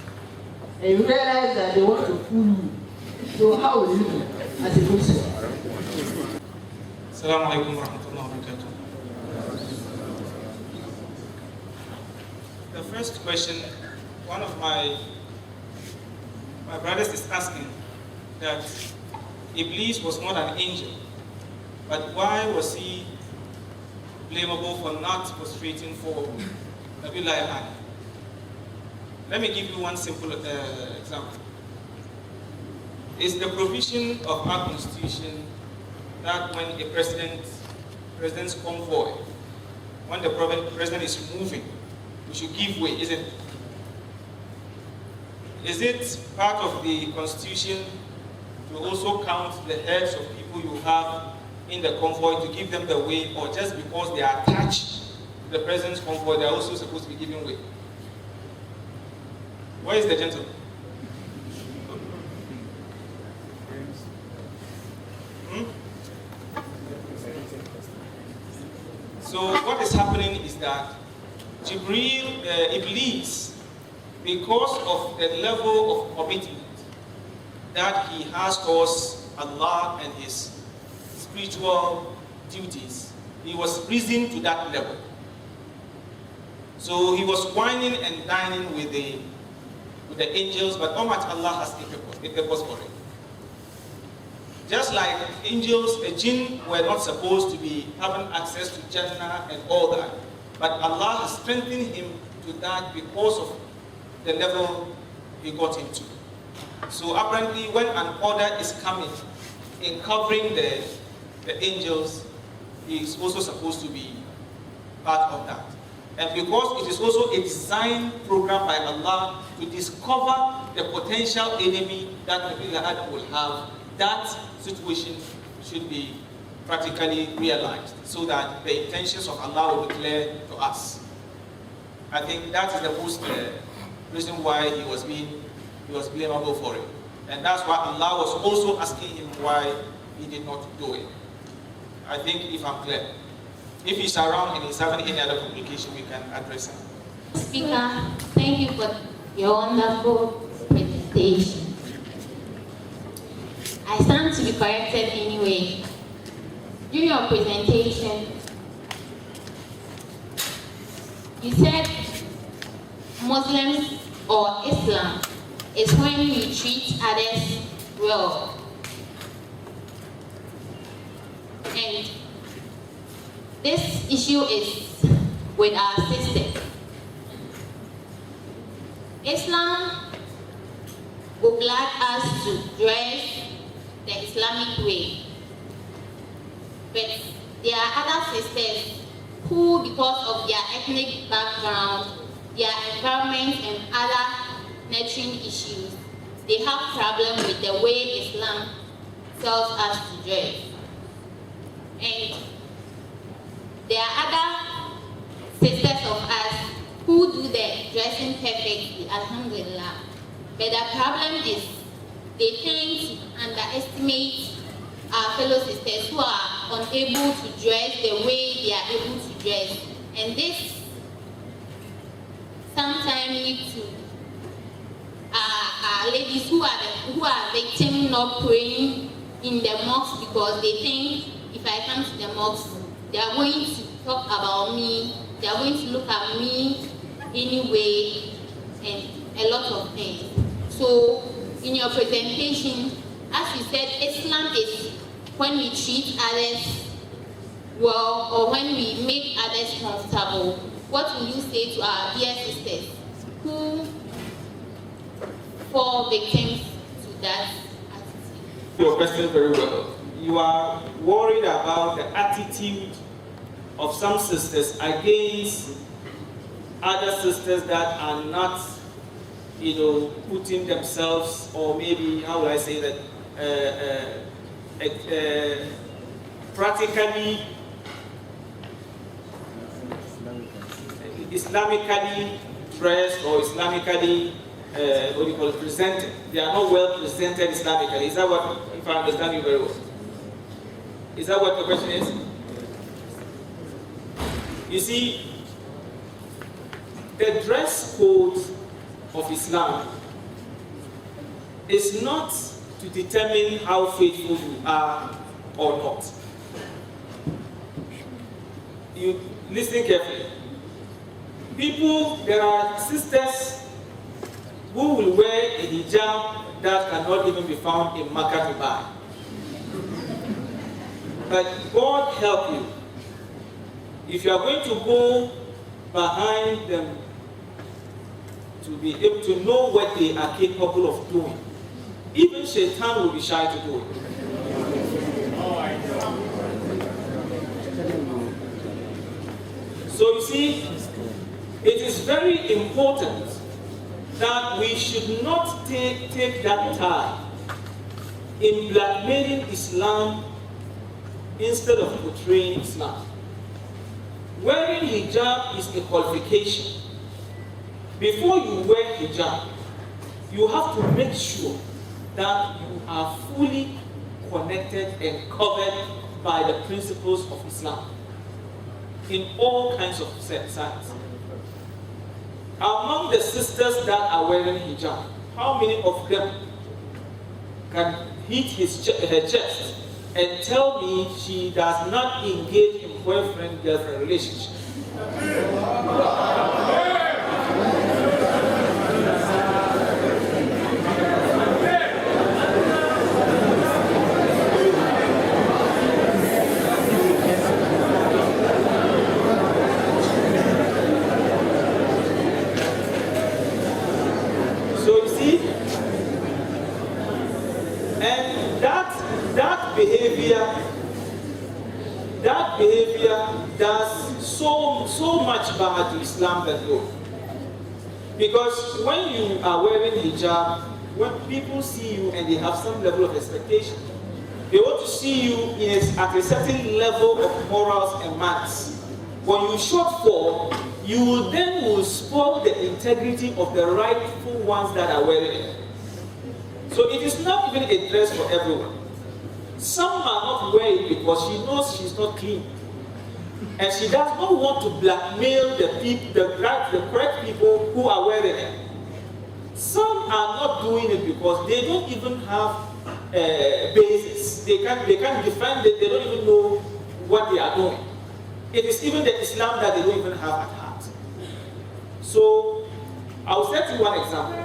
and you realize that they want to fool you. So how will you do as a Muslim? Assalamu alaikum wa rahmatullahi wa barakatuh. The first question, one of my brothers is asking that Iblis was not an angel, but why was he blamable for not prostrating for Nabiullah Adam? Let me give you one simple example. It's the provision of our constitution that when a president's convoy, when the president is moving, we should give way, isn't it? Is it part of the constitution to also count the heads of people you have in the convoy to give them the way, or just because they are attached to the president's convoy, they are also supposed to be given way? Where is the gentleman? So what is happening is that Iblis, because of the level of commitment that he has towards Allah and his spiritual duties, he was risen to that level. So he was whining and dining with the angels, but how much Allah has a purpose for it. Just like angels, the jinn were not supposed to be having access to Jannah and all that, but Allah has strengthened him to that because of the level he got into. So apparently when an order is coming in covering the angels, he is also supposed to be part of that. And because it is also a design program by Allah to discover the potential enemy that Nabiullah Adam will have, that situation should be practically realized so that the intentions of Allah will be clear to us. I think that is the most reason why he was blamable for it. And that's why Allah was also asking him why he did not do it. I think if I'm clear. If he's around and he's having any other communication, we can address him. Speaker, thank you for your wonderful presentation. I stand to be corrected anyway. During your presentation, you said Muslims or Islam is when we treat others well. And this issue is with our system. Islam would like us to dress the Islamic way. But there are other sisters who, because of their ethnic background, their environment and other nurturing issues, they have problems with the way Islam tells us to dress. And there are other sisters of us who do the dressing perfectly, alhamdulillah. But the problem is they tend to underestimate our fellow sisters who are unable to dress the way they are able to dress. And this sometimes leads to ladies who are victims not praying in the mosque because they think if I come to the mosque, they are going to talk about me, they are going to look at me anyway, and a lot of things. So in your presentation, as you said, Islam is when we treat others well or when we make others comfortable. What will you say to our dear sisters who fall victims to that attitude? Your question very well. You are worried about the attitude of some sisters against other sisters that are not, putting themselves, or maybe, how would I say that, practically, Islamically dressed or Islamically, presented. They are not well presented Islamically. Is that what, if I understand you very well? Is that what the question is? You see, the dress code of Islam is not to determine how faithful you are or not. You listen carefully. There are sisters who will wear a hijab that cannot even be found in Makkah to buy. But God help you. If you are going to go behind them to be able to know what they are capable of doing, even Shaitan will be shy to do it. So you see, it is very important that we should not take that time in blackmailing Islam instead of portraying Islam. Wearing hijab is a qualification. Before you wear hijab, you have to make sure that you are fully connected and covered by the principles of Islam in all kinds of sides. Among the sisters that are wearing hijab, how many of them can hit her chest and tell me she does not engage in boyfriend-girlfriend relationship? That behavior does so much bad to Islam than good. Because when you are wearing hijab, when people see you and they have some level of expectation, they want to see you at a certain level of morals and manners. When you shortfall, you then will spoil the integrity of the rightful ones that are wearing it. So it is not even a dress for everyone. Some are not wearing it because she knows she's not clean. And she does not want to blackmail the correct people who are wearing it. Some are not doing it because they don't even have basis. They can't defend it, they don't even know what they are doing. It is even the Islam that they don't even have at heart. So, I'll set you one example.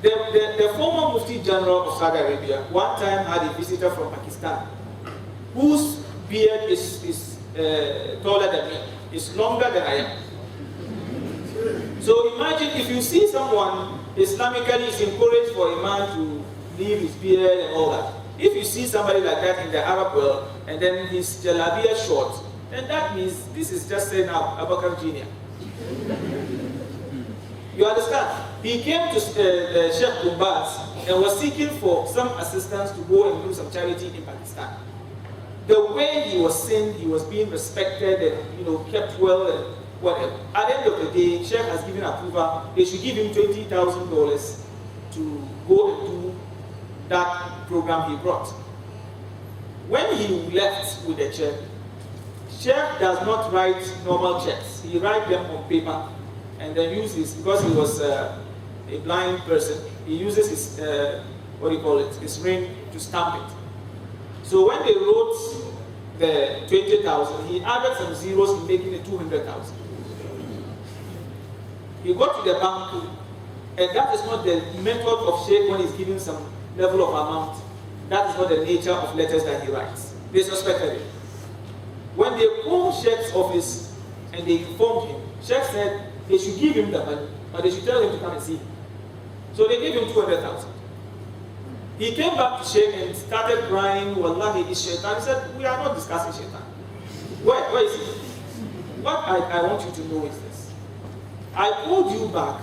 The former Mufti General of Saudi Arabia one time had a visitor from Pakistan whose beard is taller than me, is longer than I am. So imagine if you see someone, Islamically is encouraged for a man to leave his beard and all that. If you see somebody like that in the Arab world and then his jalabia short, then that means this is just saying now Abakar Jr. You understand? He came to Sheikh Gumbaz and was seeking for some assistance to go and do some charity in Pakistan. The way he was seen, he was being respected and kept well and whatever. At the end of the day, Sheikh has given approval. They should give him $20,000 to go and do that program he brought. When he left with the check, Sheikh does not write normal checks. He writes them on paper and then uses, because he was a blind person, he uses his, his ring to stamp it. So when they wrote the 20,000, he added some zeros, making it 200,000. He got to the bank, and that is not the method of Sheikh when he's giving some level of amount. That is not the nature of letters that he writes. They suspected it. When they called Sheikh's office and they informed him, Sheikh said they should give him the money, but they should tell him to come and see him. So they gave him 200,000. He came back to Sheikh and started crying, Wallahi, it's Shaitan. He said, we are not discussing Shaitan. Where is it? What I want you to know is this. I called you back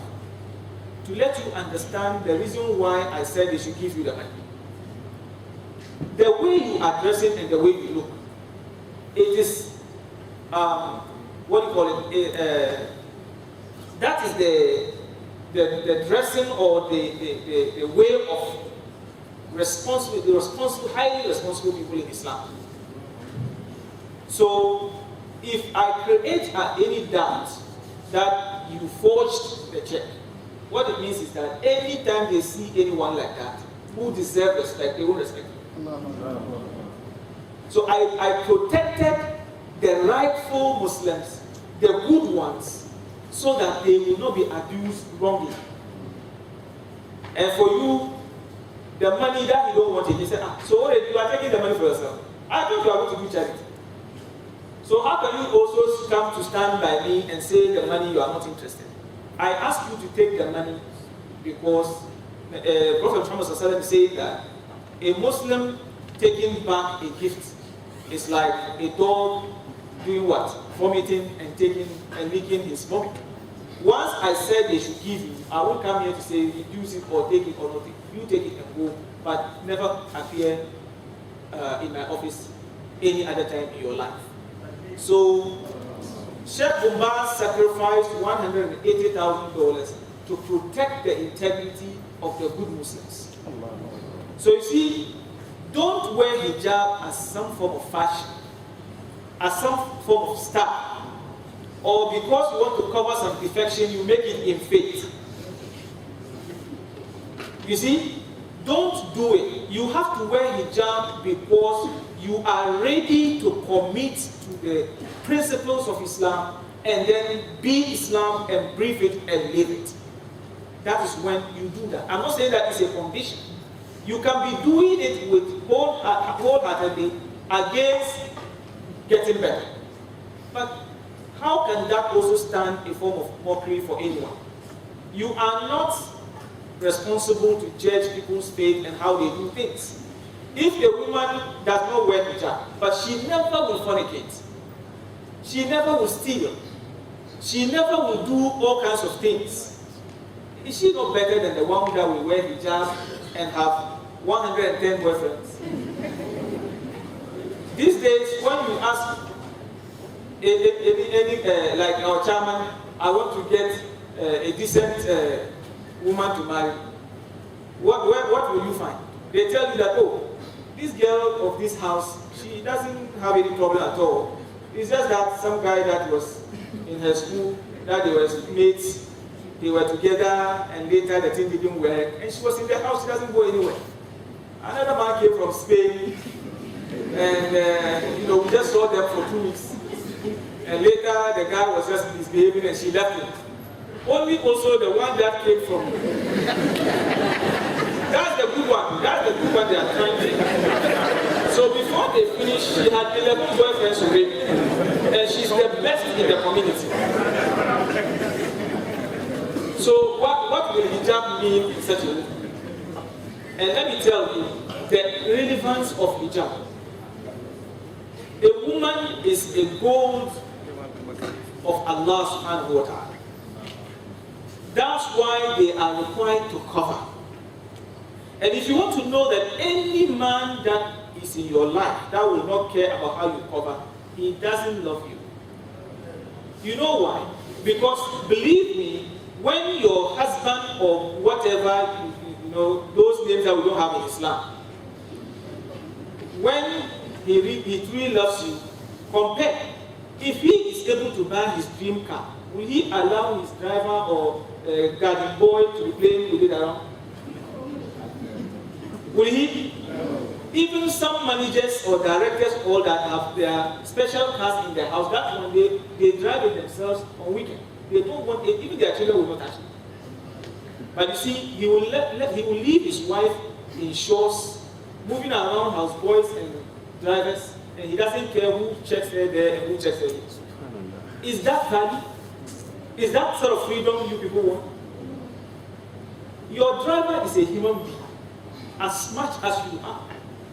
to let you understand the reason why I said they should give you the money. The way you address it and the way you look, it is, that is the dressing or the way of highly responsible people in Islam. So, if I create any doubt that you forged the check. What it means is that anytime they see anyone like that who deserves respect, they will respect you. So I protected the rightful Muslims, the good ones, so that they will not be abused wrongly. And for you, the money that you don't want it, you say, so what you are taking the money for yourself. I thought you are going to do charity. So how can you also come to stand by me and say the money you are not interested? I ask you to take the money because Prophet Muhammad said that a Muslim taking back a gift is like a dog doing what? Vomiting and taking and licking his vomit. Once I said they should give you, I won't come here to say reduce it or take it or not take it. You take it and go, but never appear in my office any other time in your life. So Sheikh Umar sacrificed $180,000 to protect the integrity of the good Muslims. So you see, don't wear hijab as some form of fashion, as some form of style, or because you want to cover some defection, you make it in faith. You see, don't do it. You have to wear hijab because you are ready to commit to the principles of Islam and then be Islam and breathe it and live it. That is when you do that. I'm not saying that it's a condition. You can be doing it with wholeheartedly against getting better. But how can that also stand a form of mockery for anyone? You are not responsible to judge people's faith and how they do things. If a woman does not wear hijab, but she never will fornicate, she never will steal, she never will do all kinds of things, is she not better than the one that will wear hijab and have 110 boyfriends? These days, when you ask any like our chairman, I want to get a decent woman to marry, what will you find? They tell you that, oh, this girl of this house, she doesn't have any problem at all. It's just that some guy that was in her school, that they were mates, they were together, and later the thing didn't work, and she was in the house, she doesn't go anywhere. Another man came from Spain, and we just saw them for 2 weeks. And later the guy was just misbehaving and she left him. Only also the one that came from that's the good one. That's the good one they are trying to. So before they finished, she had 11 boyfriends already. And she's the best in the community. So what will hijab mean in such a way? And let me tell you the relevance of hijab. A woman is a gold of Allah subhanahu wa ta'ala. That's why they are required to cover. And if you want to know that any man that is in your life that will not care about how you cover, he doesn't love you. You know why? Because believe me, when your husband or whatever, those names that we don't have in Islam, when he truly loves you, compare. If he is able to buy his dream car, will he allow his driver or garden boy to be playing with it around? Will he? Even some managers or directors, all that have their special cars in their house, that one they drive it themselves on weekend. They don't want it, even their children will not touch it. But you see, he will leave his wife in shorts, moving around houseboys and drivers, and he doesn't care who checks her there and who checks her here. Is that value? Is that sort of freedom you people want? Your driver is a human being, as much as you are.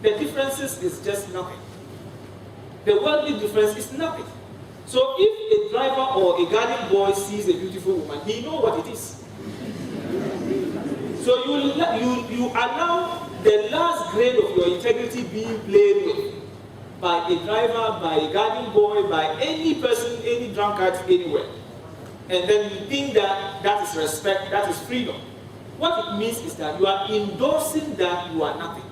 The differences is just nothing. The worldly difference is nothing. So if a driver or a garden boy sees a beautiful woman, he knows what it is. So you allow the last grade of your integrity being played with by a driver, by a garden boy, by any person, any drunkard, anywhere. And then you think that that is respect, that is freedom. What it means is that you are endorsing that you are nothing.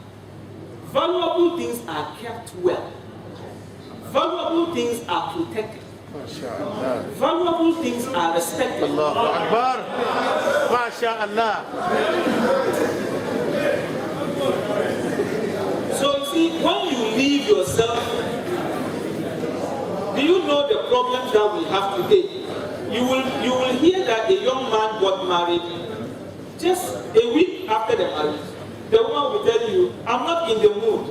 Valuable things are kept well. Valuable things are protected. Valuable things are respected. Allahu Akbar. MashaAllah. So you see, when you leave yourself, do you know the problems that we have today? You will hear that a young man got married just a week after the marriage. The woman will tell you, I'm not in the mood.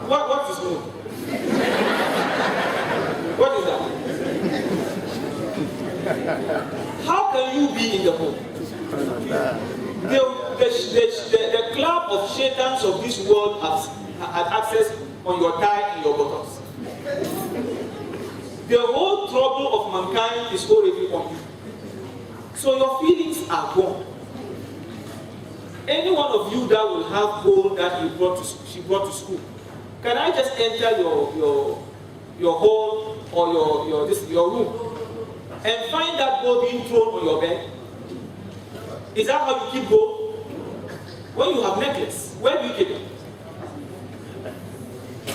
What is mood? What is that? How can you be in the mood? The club of shaitans of this world has had access on your tie and your buttocks. The whole trouble of mankind is already on you. So your feelings are gone. Any one of you that will have gold that she brought to school, can I just enter your hall or your room and find that gold being thrown on your bed? Is that how you keep gold? When you have necklace, where do you keep it?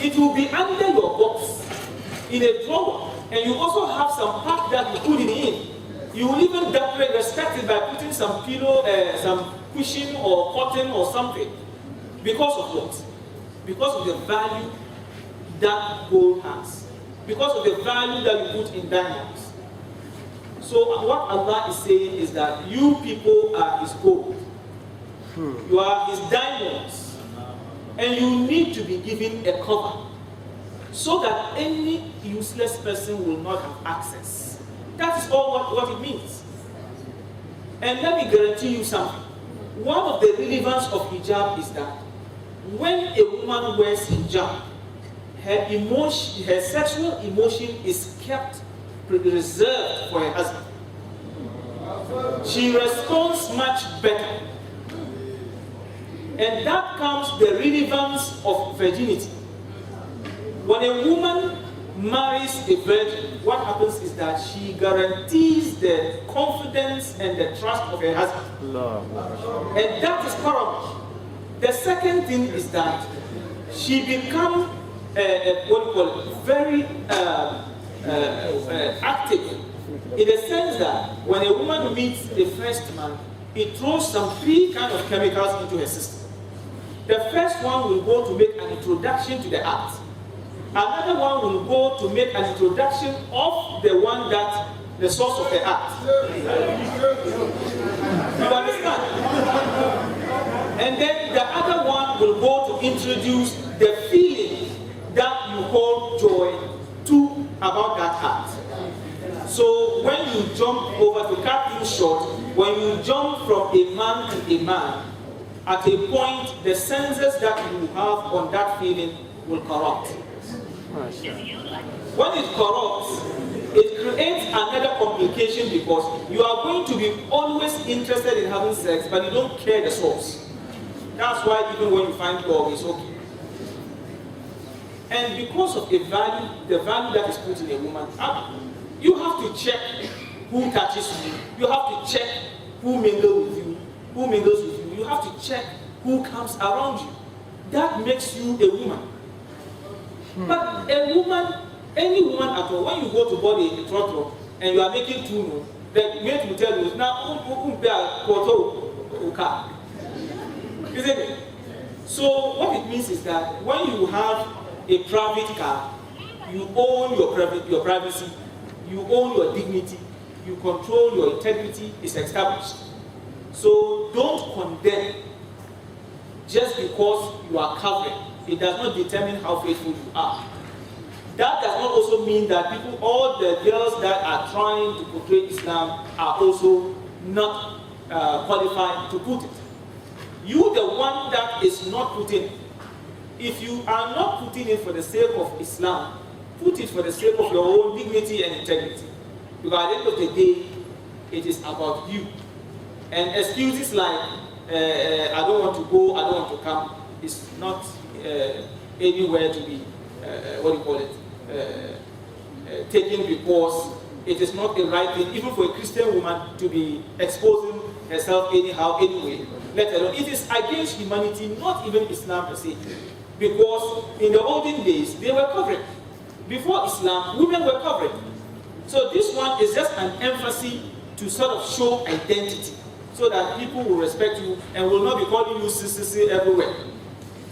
It will be under your box in a drawer, and you also have some pack that you put it in. You will even respect it by putting some pillow, some cushion or cotton or something. Because of what? Because of the value that gold has. Because of the value that you put in diamonds. So what Allah is saying is that you people are His gold. You are His diamonds. And you need to be given a cover so that any useless person will not have access. That is all what it means. And let me guarantee you something. One of the relevance of hijab is that when a woman wears hijab, her sexual emotion is kept reserved for her husband. She responds much better. And that comes the relevance of virginity. When a woman marries a virgin, what happens is that she guarantees the confidence and the trust of her husband. And that is paramount. The second thing is that she becomes very active, in the sense that when a woman meets the first man, it throws some 3 kind of chemicals into her system. The first one will go to make an introduction to the act. Another one will go to make an introduction of the one that the source of the act. You understand? And then the other one will go to introduce the feeling that you hold joy to about that act. So when you jump over, to cut you short, when you jump from a man to a man, at a point the senses that you have on that feeling will corrupt. When it corrupts, it creates another complication because you are going to be always interested in having sex, but you don't care the source. That's why even when you find dog, it's okay. And because of the value that is put in a woman, you have to check who touches you. You have to check who mingles with you. You have to check who comes around you. That makes you a woman. But a woman, any woman at all, when you go to body a throttle and you are making tunu, the mate will tell you, now, isn't it? So what it means is that when you have a private car, you own your privacy, you own your dignity, you control your integrity, is established. So don't condemn just because you are covered. It does not determine how faithful you are. That does not also mean that all the girls that are trying to portray Islam are also not qualified to put it. You, the one that is not putting it. If you are not putting it for the sake of Islam, put it for the sake of your own dignity and integrity. Because at the end of the day, it is about you. And excuses like, I don't want to go, I don't want to come, is not anywhere to be, taken, because it is not the right thing, even for a Christian woman to be exposing herself anyhow, anyway. Let alone, it is against humanity, not even Islam per se. Because in the olden days, they were covered. Before Islam, women were covered. So this one is just an emphasis to sort of show identity, so that people will respect you and will not be calling you CCC everywhere.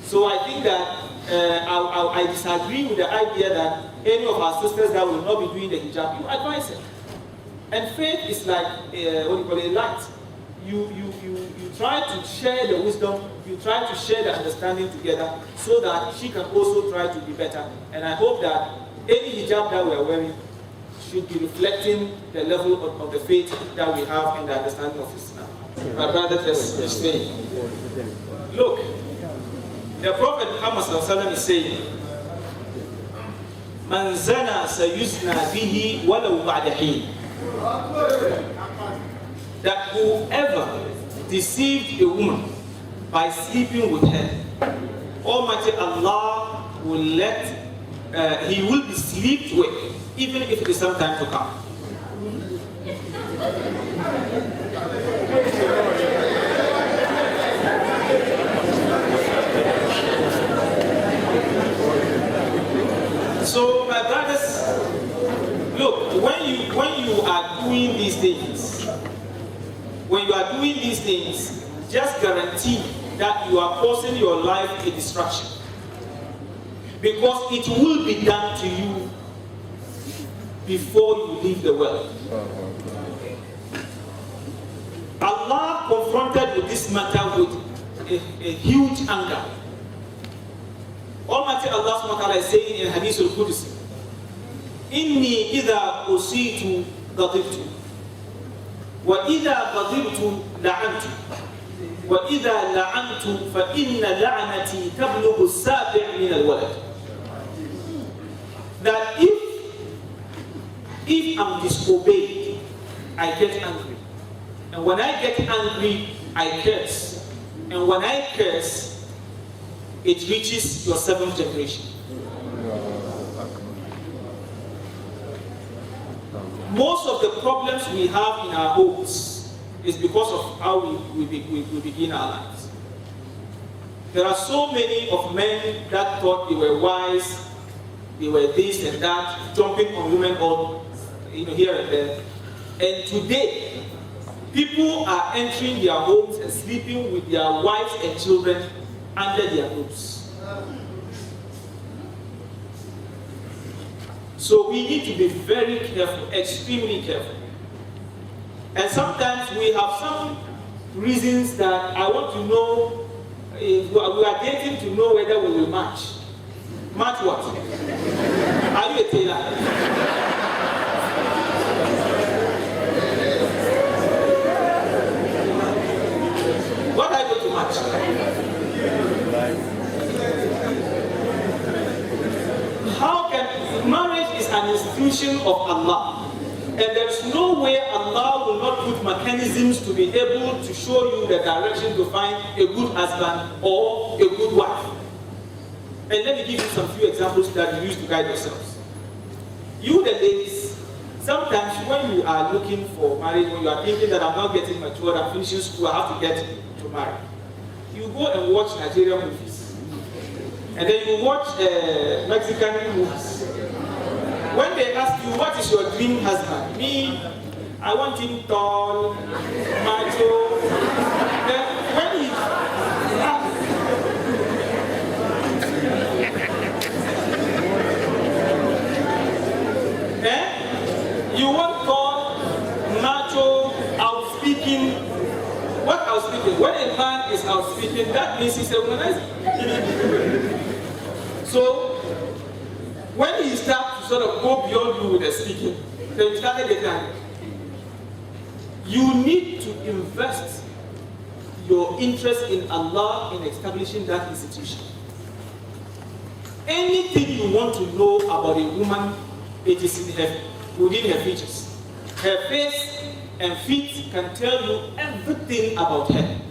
So I think that I disagree with the idea that any of our sisters that will not be doing the hijab, you advise them. And faith is like, what do you call it, light. You try to share the wisdom, you try to share the understanding together so that she can also try to be better. And I hope that any hijab that we are wearing should be reflecting the level of the faith that we have in the understanding of Islam. My brother is saying, look, the Prophet Muhammad is saying, Man zana sayuzna bihi walau ba'da hin. That whoever deceived a woman by sleeping with her, Almighty Allah will he will be slept with, even if it is some time to come. So my brothers, look, when you are doing these things, just guarantee that you are causing your life a distraction, because it will be done to you before you leave the world. Allah confronted with this matter with a huge anger. Almighty Allah subhanahu wa ta'ala is saying in Hadith al-Qudsi, Inni idha usitu ghadibtu, wa idha ghadibtu la'antu, wa idha la'antu fa inna la'nati tablughu as-sabi' min al-walad. That if I'm disobeyed, I get angry. And when I get angry, I curse. And when I curse, it reaches your 7th generation. Most of the problems we have in our homes is because of how we begin our lives. There are so many of men that thought they were wise, they were this and that, jumping on women all, here and there. And today, people are entering their homes and sleeping with their wives and children under their roofs. So we need to be very careful, extremely careful. And sometimes we have some reasons that I want to know, if we are dating, to know whether we will match. Match what? Are you a tailor? What are you going to match? How can marriage is an institution of Allah, and there is no way Allah will not put mechanisms to be able to show you the direction to find a good husband or a good wife. And let me give you some few examples that you use to guide yourselves. You, the ladies, sometimes when you are looking for marriage, when you are thinking that I'm not getting mature, I'm finishing school, I have to get to marry, you go and watch Nigerian movies. And then you watch Mexican movies. When they ask you, what is your dream husband? Me, I want him tall, macho. Then when he... You want tall, macho, outspeaking. What outspeaking? When a man is outspeaking, that means he's a womanizer. So, when he starts to sort of go beyond you with the speaking, then you start getting angry. You need to invest your interest in Allah in establishing that institution. Anything you want to know about a woman, it is in her, within her features. Her face and feet can tell you everything about her.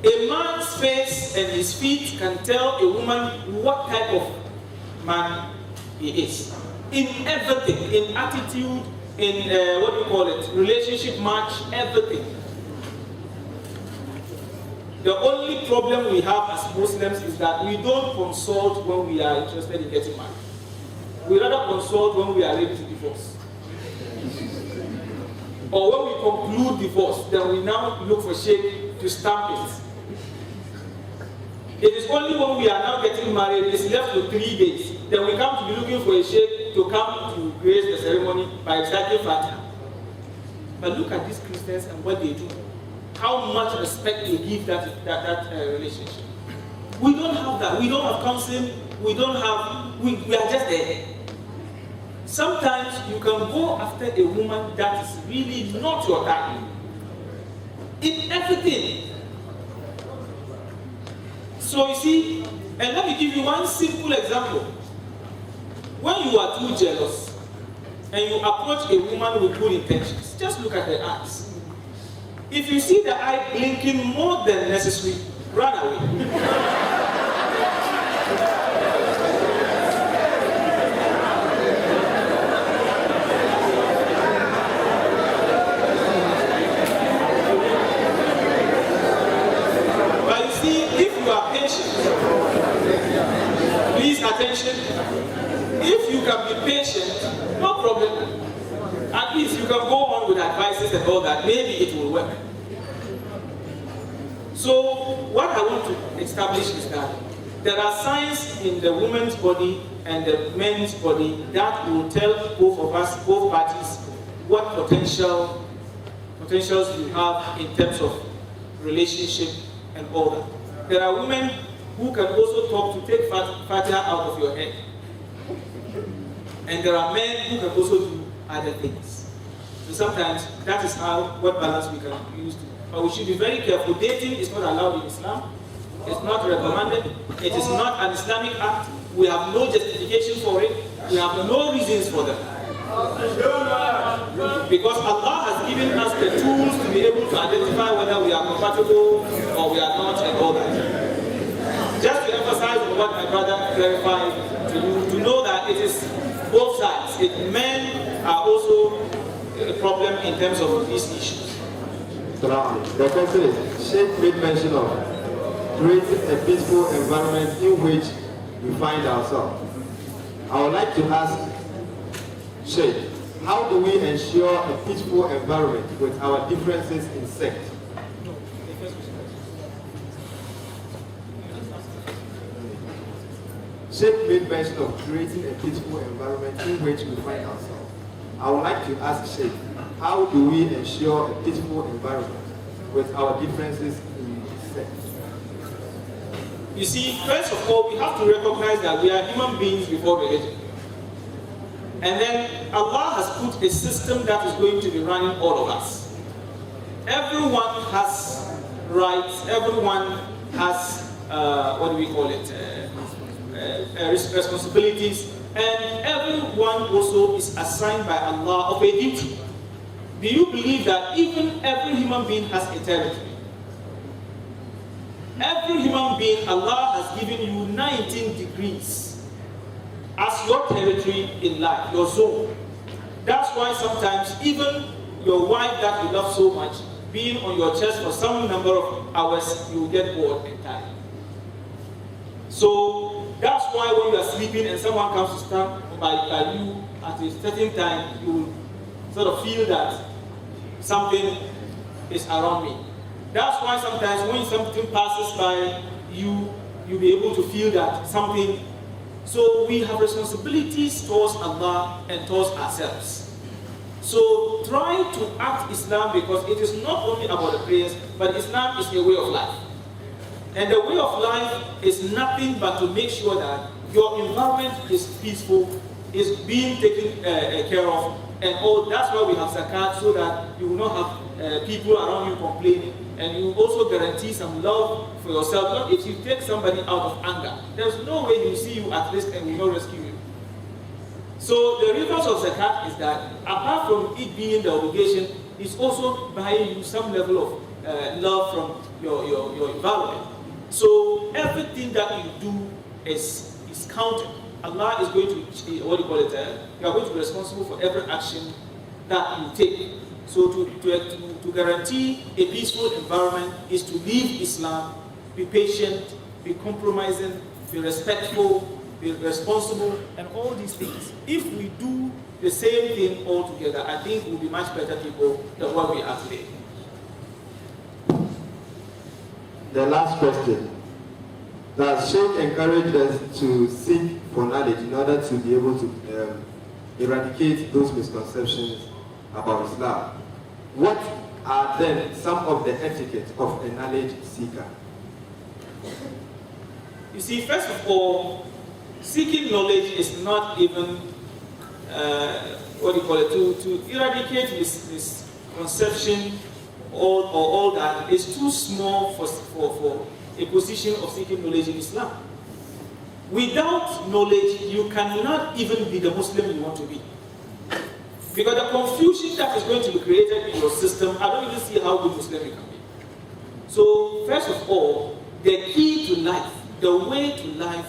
A man's face and his feet can tell a woman what type of man he is. In everything, in attitude, in relationship match, everything. The only problem we have as Muslims is that we don't consult when we are interested in getting married. we rather consult when we are ready to divorce. Or when we conclude divorce, then we now look for sheikh to stamp it. It is only when we are now getting married, it's left to 3 days, then we come to be looking for a sheikh to come to grace the ceremony by reciting Fatiha. But look at these Christians and what they do. How much respect they give that relationship. We don't have that. We don't have counseling. We don't have, we are just there. Sometimes you can go after a woman that is really not your type. In everything. So you see, and let me give you one simple example. When you are too jealous and you approach a woman with good intentions, just look at her eyes. If you see the eye blinking more than necessary, run away. But you see, if you are patient, please attention, if you can be patient, no problem. At least you can go on with advices and all that. Maybe it will work. So what I want to establish is that there are signs in the woman's body and the men's body that will tell both of us, both parties, what potentials you have in terms of relationship and all that. There are women who can also talk to take Fatiha out of your head. And there are men who can also do other things. So sometimes that is what balance we can use. But we should be very careful. Dating is not allowed in Islam. It's not recommended. It is not an Islamic act. We have no justification for it. We have no reasons for them. Because Allah has given us the tools to be able to identify whether we are compatible or we are not and all that. Just to emphasize on what my brother clarified to you, to know that it is both sides. Men are also a problem in terms of these issues. The question is, Sheikh made mention of creating a peaceful environment in which we find ourselves. I would like to ask Sheikh, how do we ensure a peaceful environment with our differences in sect? Sheikh made mention of creating a peaceful environment in which we find ourselves. I would like to ask Sheikh, how do we ensure a peaceful environment with our differences in sect? You see, first of all, we have to recognize that we are human beings before religion. And then Allah has put a system that is going to be running all of us. Everyone has rights, everyone has, responsibilities, and everyone also is assigned by Allah of a duty. Do you believe that even every human being has a territory? Every human being, Allah has given you 19 degrees as your territory in life, your zone. That's why sometimes even your wife that you love so much, being on your chest for some number of hours, you will get bored and tired. So that's why when you are sleeping and someone comes to stand by you at a certain time, you will sort of feel that something is around me. That's why sometimes when something passes by, you'll be able to feel that something. So we have responsibilities towards Allah and towards ourselves. So try to act Islam, because it is not only about the prayers, but Islam is a way of life. And the way of life is nothing but to make sure that your environment is peaceful, is being taken care of, and all. That's why we have zakat, so that you will not have people around you complaining, and you also guarantee some love for yourself. Not if you take somebody out of anger, there's no way he will see you at risk and will not rescue you. So the reverse of zakat is that apart from it being the obligation, it's also buying you some level of love from your environment. So everything that you do is counted. Allah is going to, you are going to be responsible for every action that you take. So to guarantee a peaceful environment is to live Islam, be patient, be compromising, be respectful, be responsible, and all these things. If we do the same thing all together, I think we'll be much better people than what we are today. The last question. Does Sheikh encourage us to seek for knowledge in order to be able to eradicate those misconceptions about Islam? What are then some of the etiquette of a knowledge seeker? You see, first of all, seeking knowledge is not even, to eradicate this misconception or all that is too small for a position of seeking knowledge in Islam. Without knowledge, you cannot even be the Muslim you want to be. Because the confusion that is going to be created in your system, I don't even see how good Muslim you can be. So, first of all, the key to life, the way to life,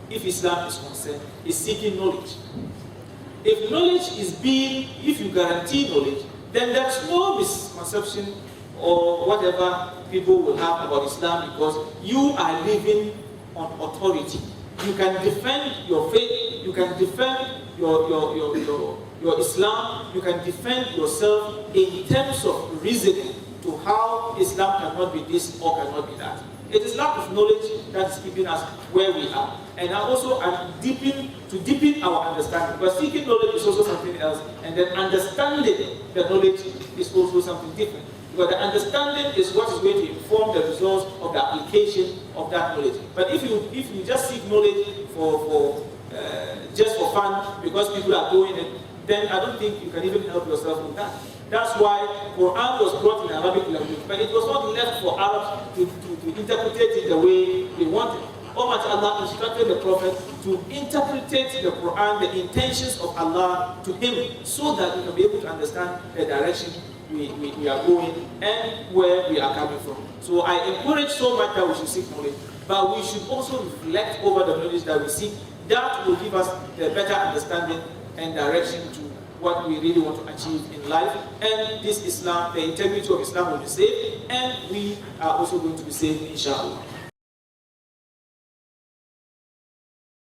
if Islam is concerned, is seeking knowledge. If knowledge is if you guarantee knowledge, then there's no misconception or whatever people will have about Islam, because you are living on authority. You can defend your faith, you can defend your Islam, you can defend yourself in terms of reasoning to how Islam cannot be this or cannot be that. It is lack of knowledge that is keeping us where we are. And also to deepen our understanding. But seeking knowledge is also something else, and then understanding the knowledge is also something different. Because the understanding is what is going to inform the results of the application of that knowledge. But if you just seek knowledge just for fun, because people are doing it, then I don't think you can even help yourself with that. That's why Quran was brought in Arabic language, but it was not left for Arabs to interpret it the way they wanted. Almighty Allah instructed the Prophet to interpret the Quran, the intentions of Allah to him, so that we can be able to understand the direction we are going and where we are coming from. So I encourage so much that we should seek knowledge, but we should also reflect over the knowledge that we seek. That will give us the better understanding and direction to what we really want to achieve in life. And this Islam, the integrity of Islam will be saved, and we are also going to be saved, inshallah.